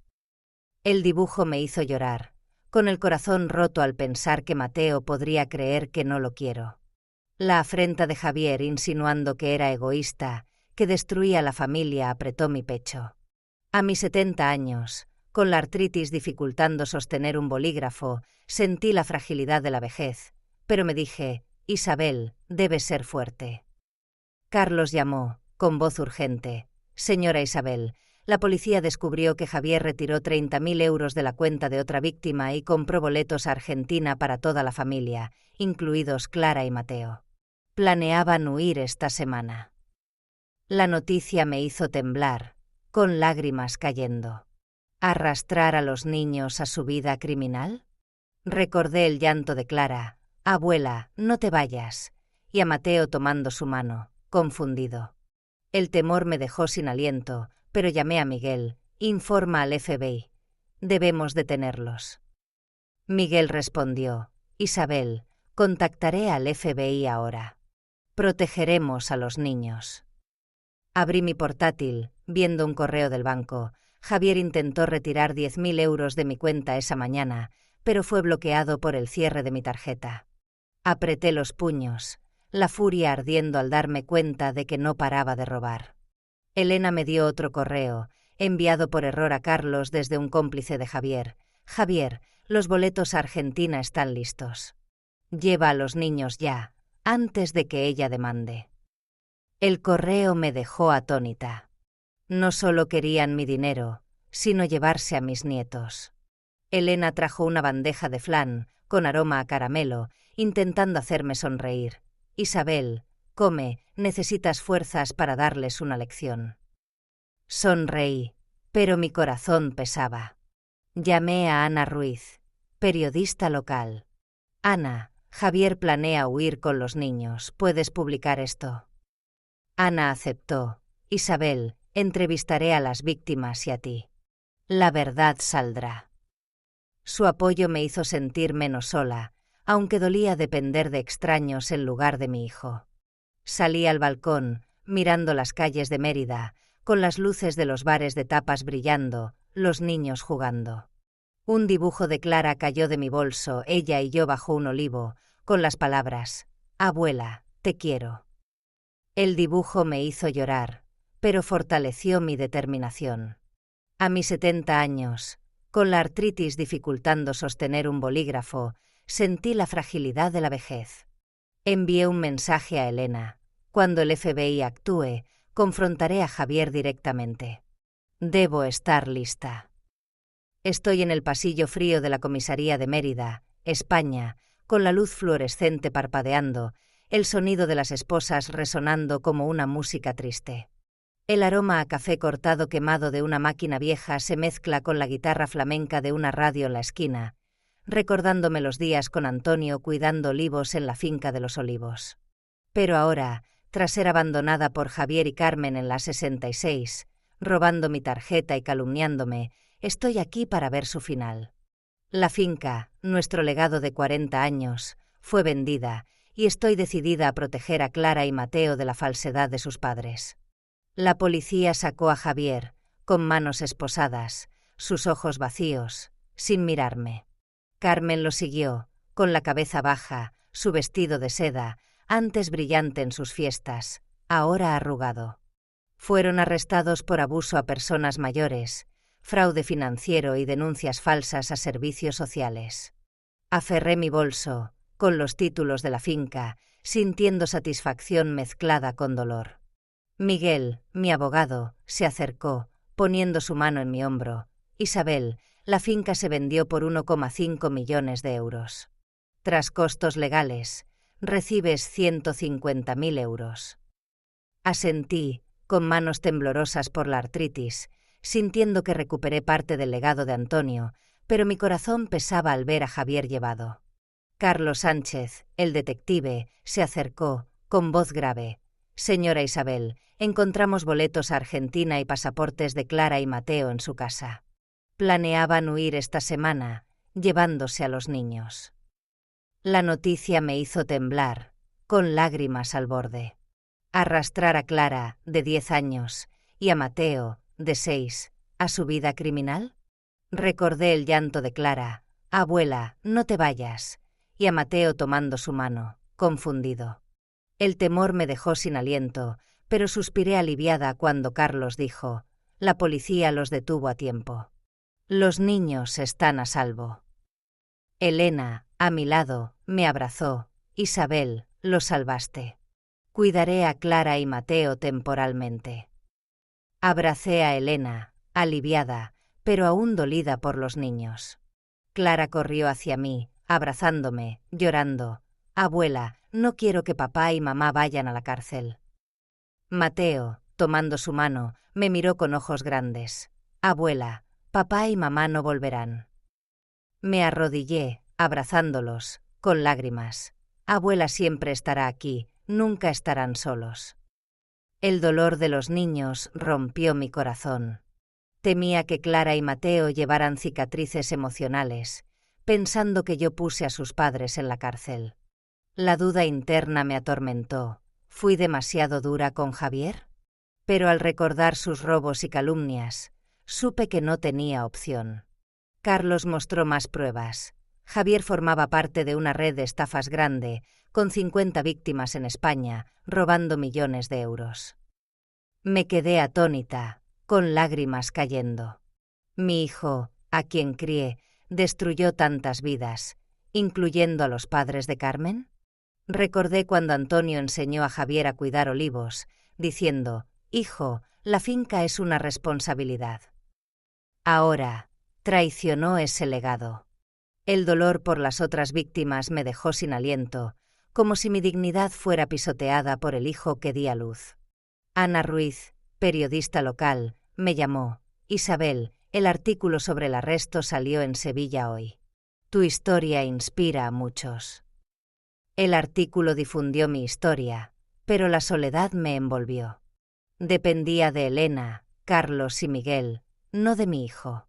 El dibujo me hizo llorar, con el corazón roto al pensar que Mateo podría creer que no lo quiero. La afrenta de Javier insinuando que era egoísta, que destruía la familia, apretó mi pecho. A mis 70 años, con la artritis dificultando sostener un bolígrafo, sentí la fragilidad de la vejez, pero me dije: «Isabel, debes ser fuerte». Carlos llamó, con voz urgente: «Señora Isabel, la policía descubrió que Javier retiró 30.000 euros de la cuenta de otra víctima y compró boletos a Argentina para toda la familia, incluidos Clara y Mateo. Planeaban huir esta semana». La noticia me hizo temblar, con lágrimas cayendo. ¿Arrastrar a los niños a su vida criminal? Recordé el llanto de Clara: «Abuela, no te vayas», y a Mateo tomando su mano: confundido. El temor me dejó sin aliento, pero llamé a Miguel. Informa al FBI. Debemos detenerlos. Miguel respondió. Isabel, contactaré al FBI ahora. Protegeremos a los niños. Abrí mi portátil, viendo un correo del banco. Javier intentó retirar 10.000 euros de mi cuenta esa mañana, pero fue bloqueado por el cierre de mi tarjeta. Apreté los puños, la furia ardiendo al darme cuenta de que no paraba de robar. Elena me dio otro correo, enviado por error a Carlos desde un cómplice de Javier. Javier, los boletos a Argentina están listos. Lleva a los niños ya, antes de que ella demande. El correo me dejó atónita. No solo querían mi dinero, sino llevarse a mis nietos. Elena trajo una bandeja de flan, con aroma a caramelo, intentando hacerme sonreír. Isabel, come, necesitas fuerzas para darles una lección. Sonreí, pero mi corazón pesaba. Llamé a Ana Ruiz, periodista local. Ana, Javier planea huir con los niños, ¿puedes publicar esto? Ana aceptó. Isabel, entrevistaré a las víctimas y a ti. La verdad saldrá. Su apoyo me hizo sentir menos sola, aunque dolía depender de extraños en lugar de mi hijo. Salí al balcón, mirando las calles de Mérida, con las luces de los bares de tapas brillando, los niños jugando. Un dibujo de Clara cayó de mi bolso, ella y yo bajo un olivo, con las palabras: «Abuela, te quiero». El dibujo me hizo llorar, pero fortaleció mi determinación. A mis 70 años, con la artritis dificultando sostener un bolígrafo, sentí la fragilidad de la vejez. Envié un mensaje a Elena. Cuando el FBI actúe, confrontaré a Javier directamente. Debo estar lista. Estoy en el pasillo frío de la comisaría de Mérida, España, con la luz fluorescente parpadeando, el sonido de las esposas resonando como una música triste. El aroma a café cortado quemado de una máquina vieja se mezcla con la guitarra flamenca de una radio en la esquina, recordándome los días con Antonio cuidando olivos en la finca de los Olivos. Pero ahora, tras ser abandonada por Javier y Carmen en la 66, robando mi tarjeta y calumniándome, estoy aquí para ver su final. La finca, nuestro legado de 40 años, fue vendida, y estoy decidida a proteger a Clara y Mateo de la falsedad de sus padres. La policía sacó a Javier, con manos esposadas, sus ojos vacíos, sin mirarme. Carmen lo siguió, con la cabeza baja, su vestido de seda, antes brillante en sus fiestas, ahora arrugado. Fueron arrestados por abuso a personas mayores, fraude financiero y denuncias falsas a servicios sociales. Aferré mi bolso, con los títulos de la finca, sintiendo satisfacción mezclada con dolor. Miguel, mi abogado, se acercó, poniendo su mano en mi hombro. Isabel, la finca se vendió por 1,5 millones de euros. Tras costos legales, recibes 150.000 euros. Asentí, con manos temblorosas por la artritis, sintiendo que recuperé parte del legado de Antonio, pero mi corazón pesaba al ver a Javier llevado. Carlos Sánchez, el detective, se acercó, con voz grave. «Señora Isabel, encontramos boletos a Argentina y pasaportes de Clara y Mateo en su casa. Planeaban huir esta semana, llevándose a los niños». La noticia me hizo temblar, con lágrimas al borde. Arrastrar a Clara, de 10 años, y a Mateo, de 6, a su vida criminal. Recordé el llanto de Clara: «Abuela, no te vayas», y a Mateo tomando su mano, confundido. El temor me dejó sin aliento, pero suspiré aliviada cuando Carlos dijo: «La policía los detuvo a tiempo. Los niños están a salvo». Elena, a mi lado, me abrazó. «Isabel, los salvaste. Cuidaré a Clara y Mateo temporalmente». Abracé a Elena, aliviada, pero aún dolida por los niños. Clara corrió hacia mí, abrazándome, llorando: «Abuela, no quiero que papá y mamá vayan a la cárcel». Mateo, tomando su mano, me miró con ojos grandes: «Abuela, papá y mamá no volverán». Me arrodillé, abrazándolos, con lágrimas. «Abuela siempre estará aquí, nunca estarán solos». El dolor de los niños rompió mi corazón. Temía que Clara y Mateo llevaran cicatrices emocionales, pensando que yo puse a sus padres en la cárcel. La duda interna me atormentó. ¿Fui demasiado dura con Javier? Pero al recordar sus robos y calumnias, supe que no tenía opción. Carlos mostró más pruebas. Javier formaba parte de una red de estafas grande, con 50 víctimas en España, robando millones de euros. Me quedé atónita, con lágrimas cayendo. Mi hijo, a quien crié, destruyó tantas vidas, incluyendo a los padres de Carmen. Recordé cuando Antonio enseñó a Javier a cuidar olivos, diciendo: «Hijo, la finca es una responsabilidad». Ahora, traicionó ese legado. El dolor por las otras víctimas me dejó sin aliento, como si mi dignidad fuera pisoteada por el hijo que di a luz. Ana Ruiz, periodista local, me llamó: «Isabel, el artículo sobre el arresto salió en Sevilla hoy. Tu historia inspira a muchos». El artículo difundió mi historia, pero la soledad me envolvió. Dependía de Elena, Carlos y Miguel, no de mi hijo.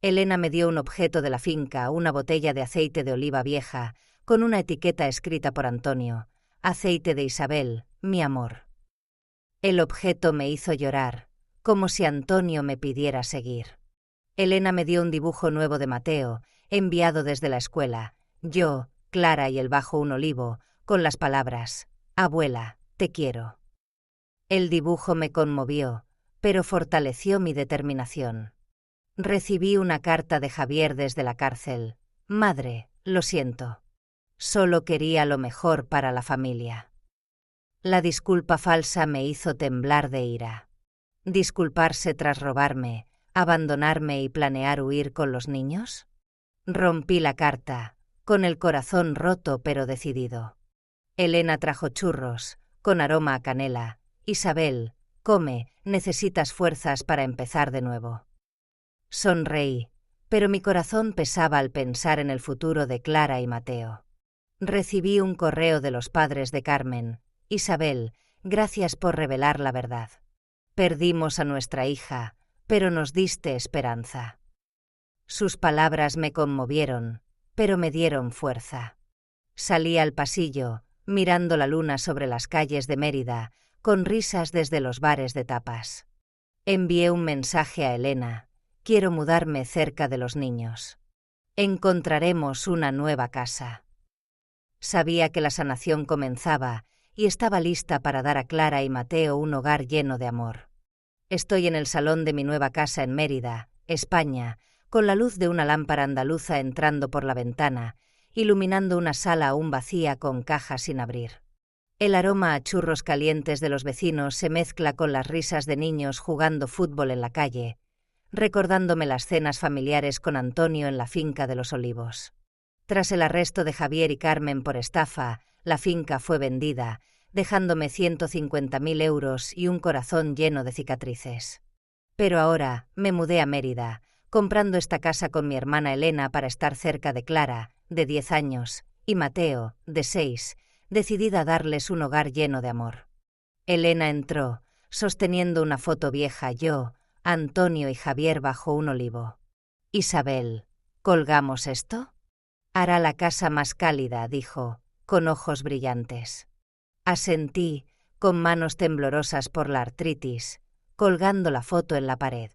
Elena me dio un objeto de la finca, una botella de aceite de oliva vieja, con una etiqueta escrita por Antonio: «Aceite de Isabel, mi amor». El objeto me hizo llorar, como si Antonio me pidiera seguir. Elena me dio un dibujo nuevo de Mateo, enviado desde la escuela, yo, Clara y él bajo un olivo, con las palabras: «Abuela, te quiero». El dibujo me conmovió, pero fortaleció mi determinación. Recibí una carta de Javier desde la cárcel: «Madre, lo siento. Solo quería lo mejor para la familia». La disculpa falsa me hizo temblar de ira. ¿Disculparse tras robarme, abandonarme y planear huir con los niños? Rompí la carta, con el corazón roto pero decidido. Elena trajo churros, con aroma a canela. «Isabel, come, necesitas fuerzas para empezar de nuevo». Sonreí, pero mi corazón pesaba al pensar en el futuro de Clara y Mateo. Recibí un correo de los padres de Carmen: «Isabel, gracias por revelar la verdad. Perdimos a nuestra hija, pero nos diste esperanza». Sus palabras me conmovieron, pero me dieron fuerza. Salí al pasillo, mirando la luna sobre las calles de Mérida, con risas desde los bares de tapas. Envié un mensaje a Elena: «Quiero mudarme cerca de los niños. Encontraremos una nueva casa». Sabía que la sanación comenzaba y estaba lista para dar a Clara y Mateo un hogar lleno de amor. Estoy en el salón de mi nueva casa en Mérida, España, con la luz de una lámpara andaluza entrando por la ventana, iluminando una sala aún vacía con cajas sin abrir. El aroma a churros calientes de los vecinos se mezcla con las risas de niños jugando fútbol en la calle, recordándome las cenas familiares con Antonio en la finca de los Olivos. Tras el arresto de Javier y Carmen por estafa, la finca fue vendida, dejándome 150.000 euros y un corazón lleno de cicatrices. Pero ahora me mudé a Mérida, comprando esta casa con mi hermana Elena para estar cerca de Clara, de 10 años, y Mateo, de 6, decidida a darles un hogar lleno de amor. Elena entró, sosteniendo una foto vieja, yo, Antonio y Javier bajo un olivo. «Isabel, ¿colgamos esto? Hará la casa más cálida», dijo, con ojos brillantes. Asentí, con manos temblorosas por la artritis, colgando la foto en la pared.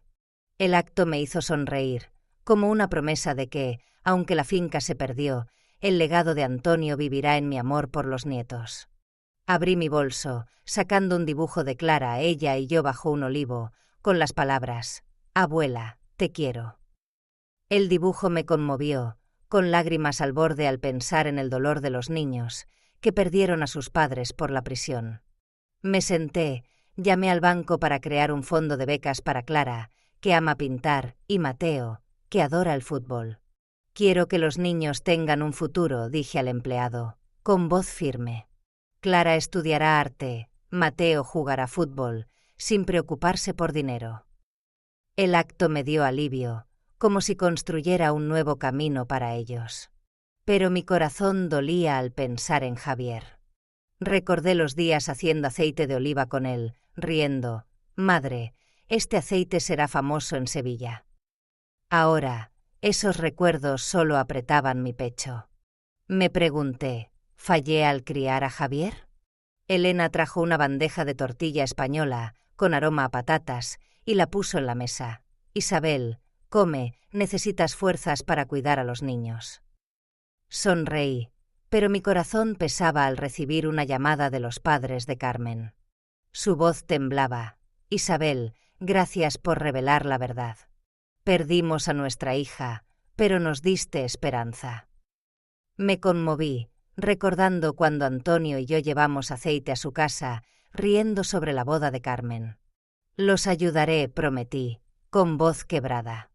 El acto me hizo sonreír, como una promesa de que, aunque la finca se perdió, el legado de Antonio vivirá en mi amor por los nietos. Abrí mi bolso, sacando un dibujo de Clara, ella y yo bajo un olivo, con las palabras: «Abuela, te quiero». El dibujo me conmovió, con lágrimas al borde al pensar en el dolor de los niños, que perdieron a sus padres por la prisión. Me senté, llamé al banco para crear un fondo de becas para Clara, que ama pintar, y Mateo, que adora el fútbol. «Quiero que los niños tengan un futuro», dije al empleado, con voz firme. «Clara estudiará arte, Mateo jugará fútbol, sin preocuparse por dinero». El acto me dio alivio, como si construyera un nuevo camino para ellos. Pero mi corazón dolía al pensar en Javier. Recordé los días haciendo aceite de oliva con él, riendo. Madre, este aceite será famoso en Sevilla. Ahora, esos recuerdos solo apretaban mi pecho. Me pregunté, ¿fallé al criar a Javier? Elena trajo una bandeja de tortilla española, con aroma a patatas, y la puso en la mesa. Isabel, come, necesitas fuerzas para cuidar a los niños. Sonreí, pero mi corazón pesaba al recibir una llamada de los padres de Carmen. Su voz temblaba. Isabel, gracias por revelar la verdad. Perdimos a nuestra hija, pero nos diste esperanza. Me conmoví, recordando cuando Antonio y yo llevamos aceite a su casa, riendo sobre la boda de Carmen. Los ayudaré, prometí, con voz quebrada.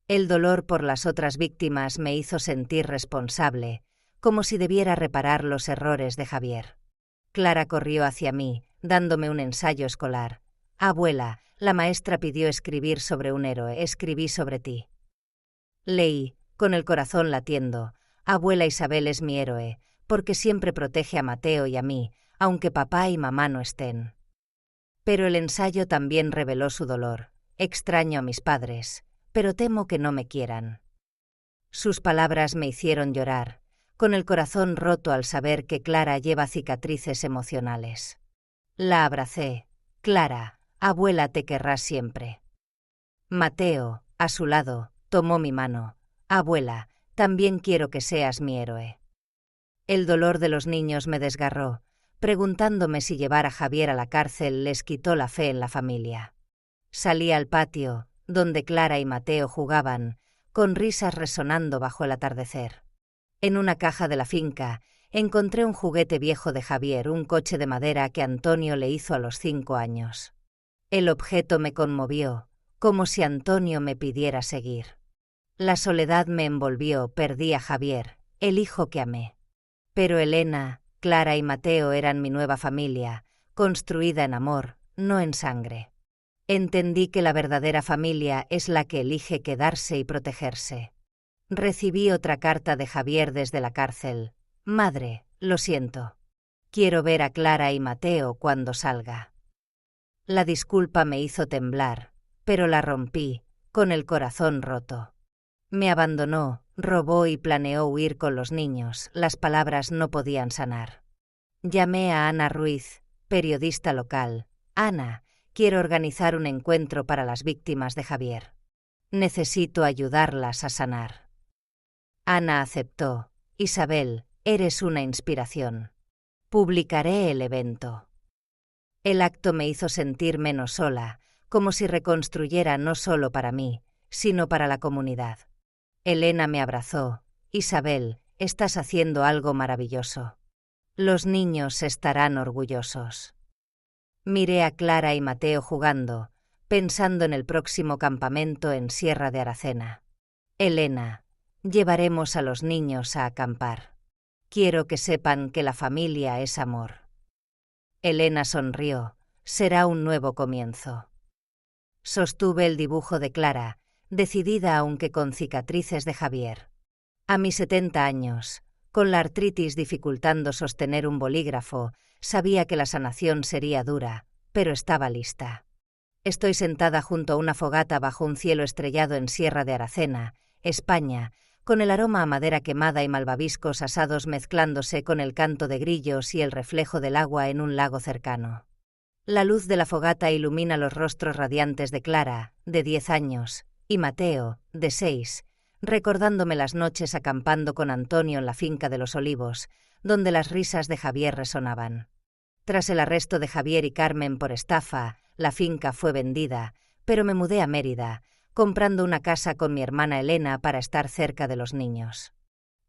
El dolor por las otras víctimas me hizo sentir responsable, como si debiera reparar los errores de Javier. Clara corrió hacia mí, dándome un ensayo escolar. Abuela, la maestra pidió escribir sobre un héroe, escribí sobre ti. Leí, con el corazón latiendo. Abuela Isabel es mi héroe, porque siempre protege a Mateo y a mí, aunque papá y mamá no estén. Pero el ensayo también reveló su dolor. Extraño a mis padres, pero temo que no me quieran. Sus palabras me hicieron llorar, con el corazón roto al saber que Clara lleva cicatrices emocionales. La abracé. Clara, abuela te querrá siempre. Mateo, a su lado, tomó mi mano. Abuela, también quiero que seas mi héroe. El dolor de los niños me desgarró, preguntándome si llevar a Javier a la cárcel les quitó la fe en la familia. Salí al patio, donde Clara y Mateo jugaban, con risas resonando bajo el atardecer. En una caja de la finca, encontré un juguete viejo de Javier, un coche de madera que Antonio le hizo a los 5 años. El objeto me conmovió, como si Antonio me pidiera seguir. La soledad me envolvió, perdí a Javier, el hijo que amé. Pero Elena, Clara y Mateo eran mi nueva familia, construida en amor, no en sangre. Entendí que la verdadera familia es la que elige quedarse y protegerse. Recibí otra carta de Javier desde la cárcel. Madre, lo siento. Quiero ver a Clara y Mateo cuando salga. La disculpa me hizo temblar, pero la rompí, con el corazón roto. Me abandonó, robó y planeó huir con los niños, las palabras no podían sanar. Llamé a Ana Ruiz, periodista local. Ana, quiero organizar un encuentro para las víctimas de Javier. Necesito ayudarlas a sanar. Ana aceptó. Isabel, eres una inspiración. Publicaré el evento. El acto me hizo sentir menos sola, como si reconstruyera no solo para mí, sino para la comunidad. Elena me abrazó. Isabel, estás haciendo algo maravilloso. Los niños estarán orgullosos. Miré a Clara y Mateo jugando, pensando en el próximo campamento en Sierra de Aracena. Elena, llevaremos a los niños a acampar. Quiero que sepan que la familia es amor. Elena sonrió. Será un nuevo comienzo. Sostuve el dibujo de Clara, decidida aunque con cicatrices de Javier. A mis 70 años, con la artritis dificultando sostener un bolígrafo, sabía que la sanación sería dura, pero estaba lista. Estoy sentada junto a una fogata bajo un cielo estrellado en Sierra de Aracena, España, con el aroma a madera quemada y malvaviscos asados mezclándose con el canto de grillos y el reflejo del agua en un lago cercano. La luz de la fogata ilumina los rostros radiantes de Clara, de 10 años, y Mateo, de 6, recordándome las noches acampando con Antonio en la finca de los Olivos, donde las risas de Javier resonaban. Tras el arresto de Javier y Carmen por estafa, la finca fue vendida, pero me mudé a Mérida, comprando una casa con mi hermana Elena para estar cerca de los niños.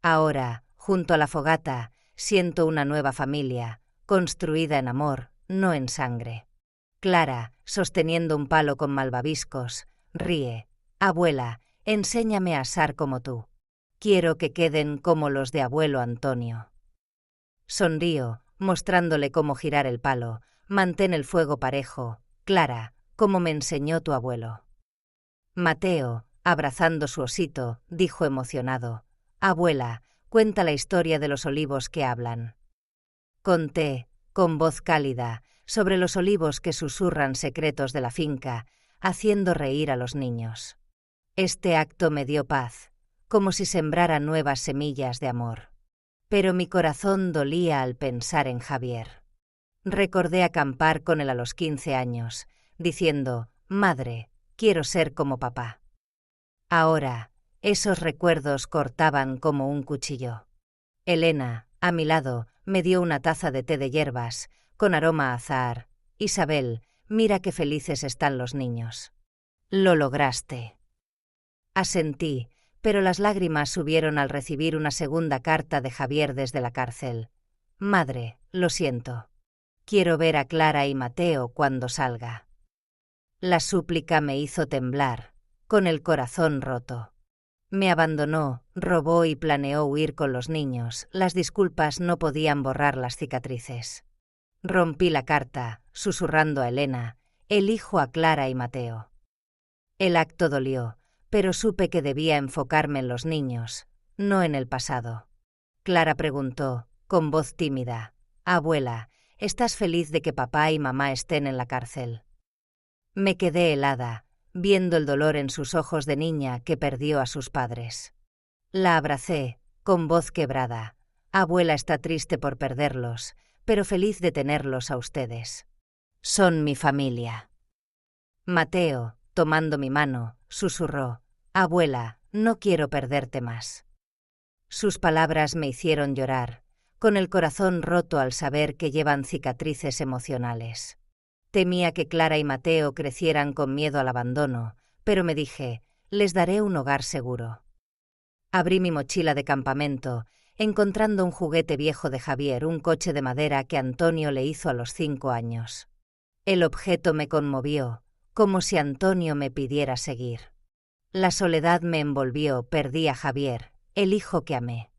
Ahora, junto a la fogata, siento una nueva familia, construida en amor, no en sangre. Clara, sosteniendo un palo con malvaviscos, ríe. Abuela, enséñame a asar como tú. Quiero que queden como los de abuelo Antonio. Sonrío, mostrándole cómo girar el palo. Mantén el fuego parejo, Clara, como me enseñó tu abuelo. Mateo, abrazando su osito, dijo emocionado. Abuela, cuenta la historia de los olivos que hablan. Conté, con voz cálida, sobre los olivos que susurran secretos de la finca, haciendo reír a los niños. Este acto me dio paz, como si sembrara nuevas semillas de amor. Pero mi corazón dolía al pensar en Javier. Recordé acampar con él a los 15 años, diciendo: «Madre, quiero ser como papá». Ahora, esos recuerdos cortaban como un cuchillo. Elena, a mi lado, me dio una taza de té de hierbas, con aroma a azahar. «Isabel, mira qué felices están los niños». «Lo lograste». Asentí, pero las lágrimas subieron al recibir una segunda carta de Javier desde la cárcel. «Madre, lo siento. Quiero ver a Clara y Mateo cuando salga». La súplica me hizo temblar, con el corazón roto. Me abandonó, robó y planeó huir con los niños. Las disculpas no podían borrar las cicatrices. Rompí la carta, susurrando a Elena: «Elijo a Clara y Mateo». El acto dolió, pero supe que debía enfocarme en los niños, no en el pasado. Clara preguntó, con voz tímida: «Abuela, ¿estás feliz de que papá y mamá estén en la cárcel?». Me quedé helada, viendo el dolor en sus ojos de niña que perdió a sus padres. La abracé, con voz quebrada: «Abuela está triste por perderlos, pero feliz de tenerlos a ustedes. Son mi familia». Mateo, tomando mi mano, susurró: «Abuela, no quiero perderte más». Sus palabras me hicieron llorar, con el corazón roto al saber que llevan cicatrices emocionales. Temía que Clara y Mateo crecieran con miedo al abandono, pero me dije: «Les daré un hogar seguro». Abrí mi mochila de campamento, encontrando un juguete viejo de Javier, un coche de madera que Antonio le hizo a los 5 años. El objeto me conmovió, como si Antonio me pidiera seguir. La soledad me envolvió, perdí a Javier, el hijo que amé.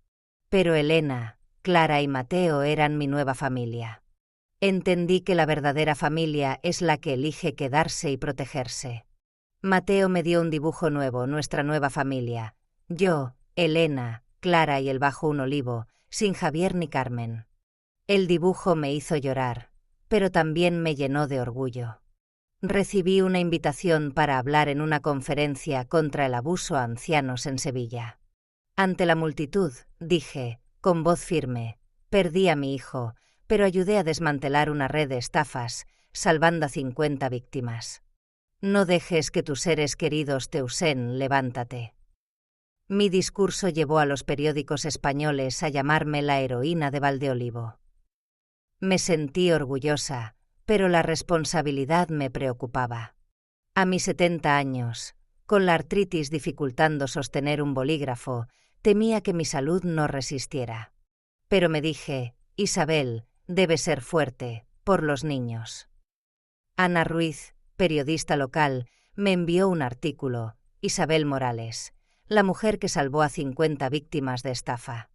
Pero Elena, Clara y Mateo eran mi nueva familia. Entendí que la verdadera familia es la que elige quedarse y protegerse. Mateo me dio un dibujo nuevo, nuestra nueva familia. Yo, Elena, Clara y él bajo un olivo, sin Javier ni Carmen. El dibujo me hizo llorar, pero también me llenó de orgullo. Recibí una invitación para hablar en una conferencia contra el abuso a ancianos en Sevilla. Ante la multitud, dije, con voz firme: «Perdí a mi hijo, pero ayudé a desmantelar una red de estafas, salvando a 50 víctimas. No dejes que tus seres queridos te usen, levántate». Mi discurso llevó a los periódicos españoles a llamarme la heroína de Valdeolivo. Me sentí orgullosa, pero la responsabilidad me preocupaba. A mis 70 años, con la artritis dificultando sostener un bolígrafo, temía que mi salud no resistiera. Pero me dije: «Isabel, debe ser fuerte, por los niños». Ana Ruiz, periodista local, me envió un artículo: «Isabel Morales, la mujer que salvó a 50 víctimas de estafa».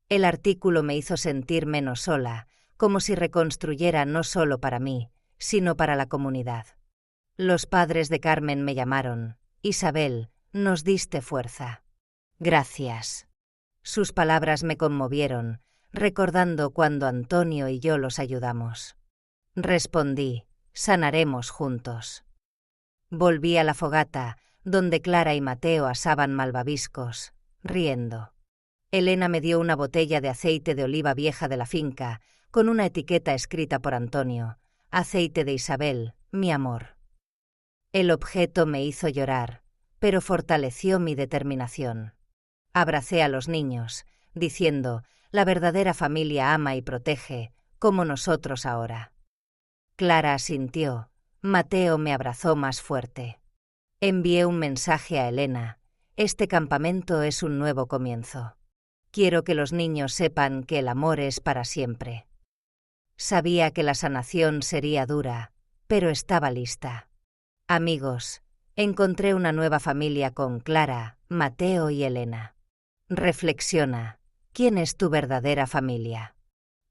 El artículo me hizo sentir menos sola, como si reconstruyera no solo para mí, sino para la comunidad. Los padres de Carmen me llamaron: «Isabel, nos diste fuerza». «Gracias». Sus palabras me conmovieron, recordando cuando Antonio y yo los ayudamos. Respondí: «Sanaremos juntos». Volví a la fogata, donde Clara y Mateo asaban malvaviscos, riendo. Elena me dio una botella de aceite de oliva vieja de la finca, con una etiqueta escrita por Antonio: «Aceite de Isabel, mi amor». El objeto me hizo llorar, pero fortaleció mi determinación. Abracé a los niños, diciendo: «La verdadera familia ama y protege, como nosotros ahora». Clara asintió, Mateo me abrazó más fuerte. Envié un mensaje a Elena: «Este campamento es un nuevo comienzo. Quiero que los niños sepan que el amor es para siempre». Sabía que la sanación sería dura, pero estaba lista. Amigos, encontré una nueva familia con Clara, Mateo y Elena. Reflexiona: ¿quién es tu verdadera familia?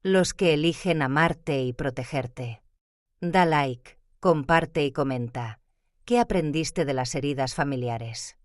Los que eligen amarte y protegerte. Da like, comparte y comenta. ¿Qué aprendiste de las heridas familiares?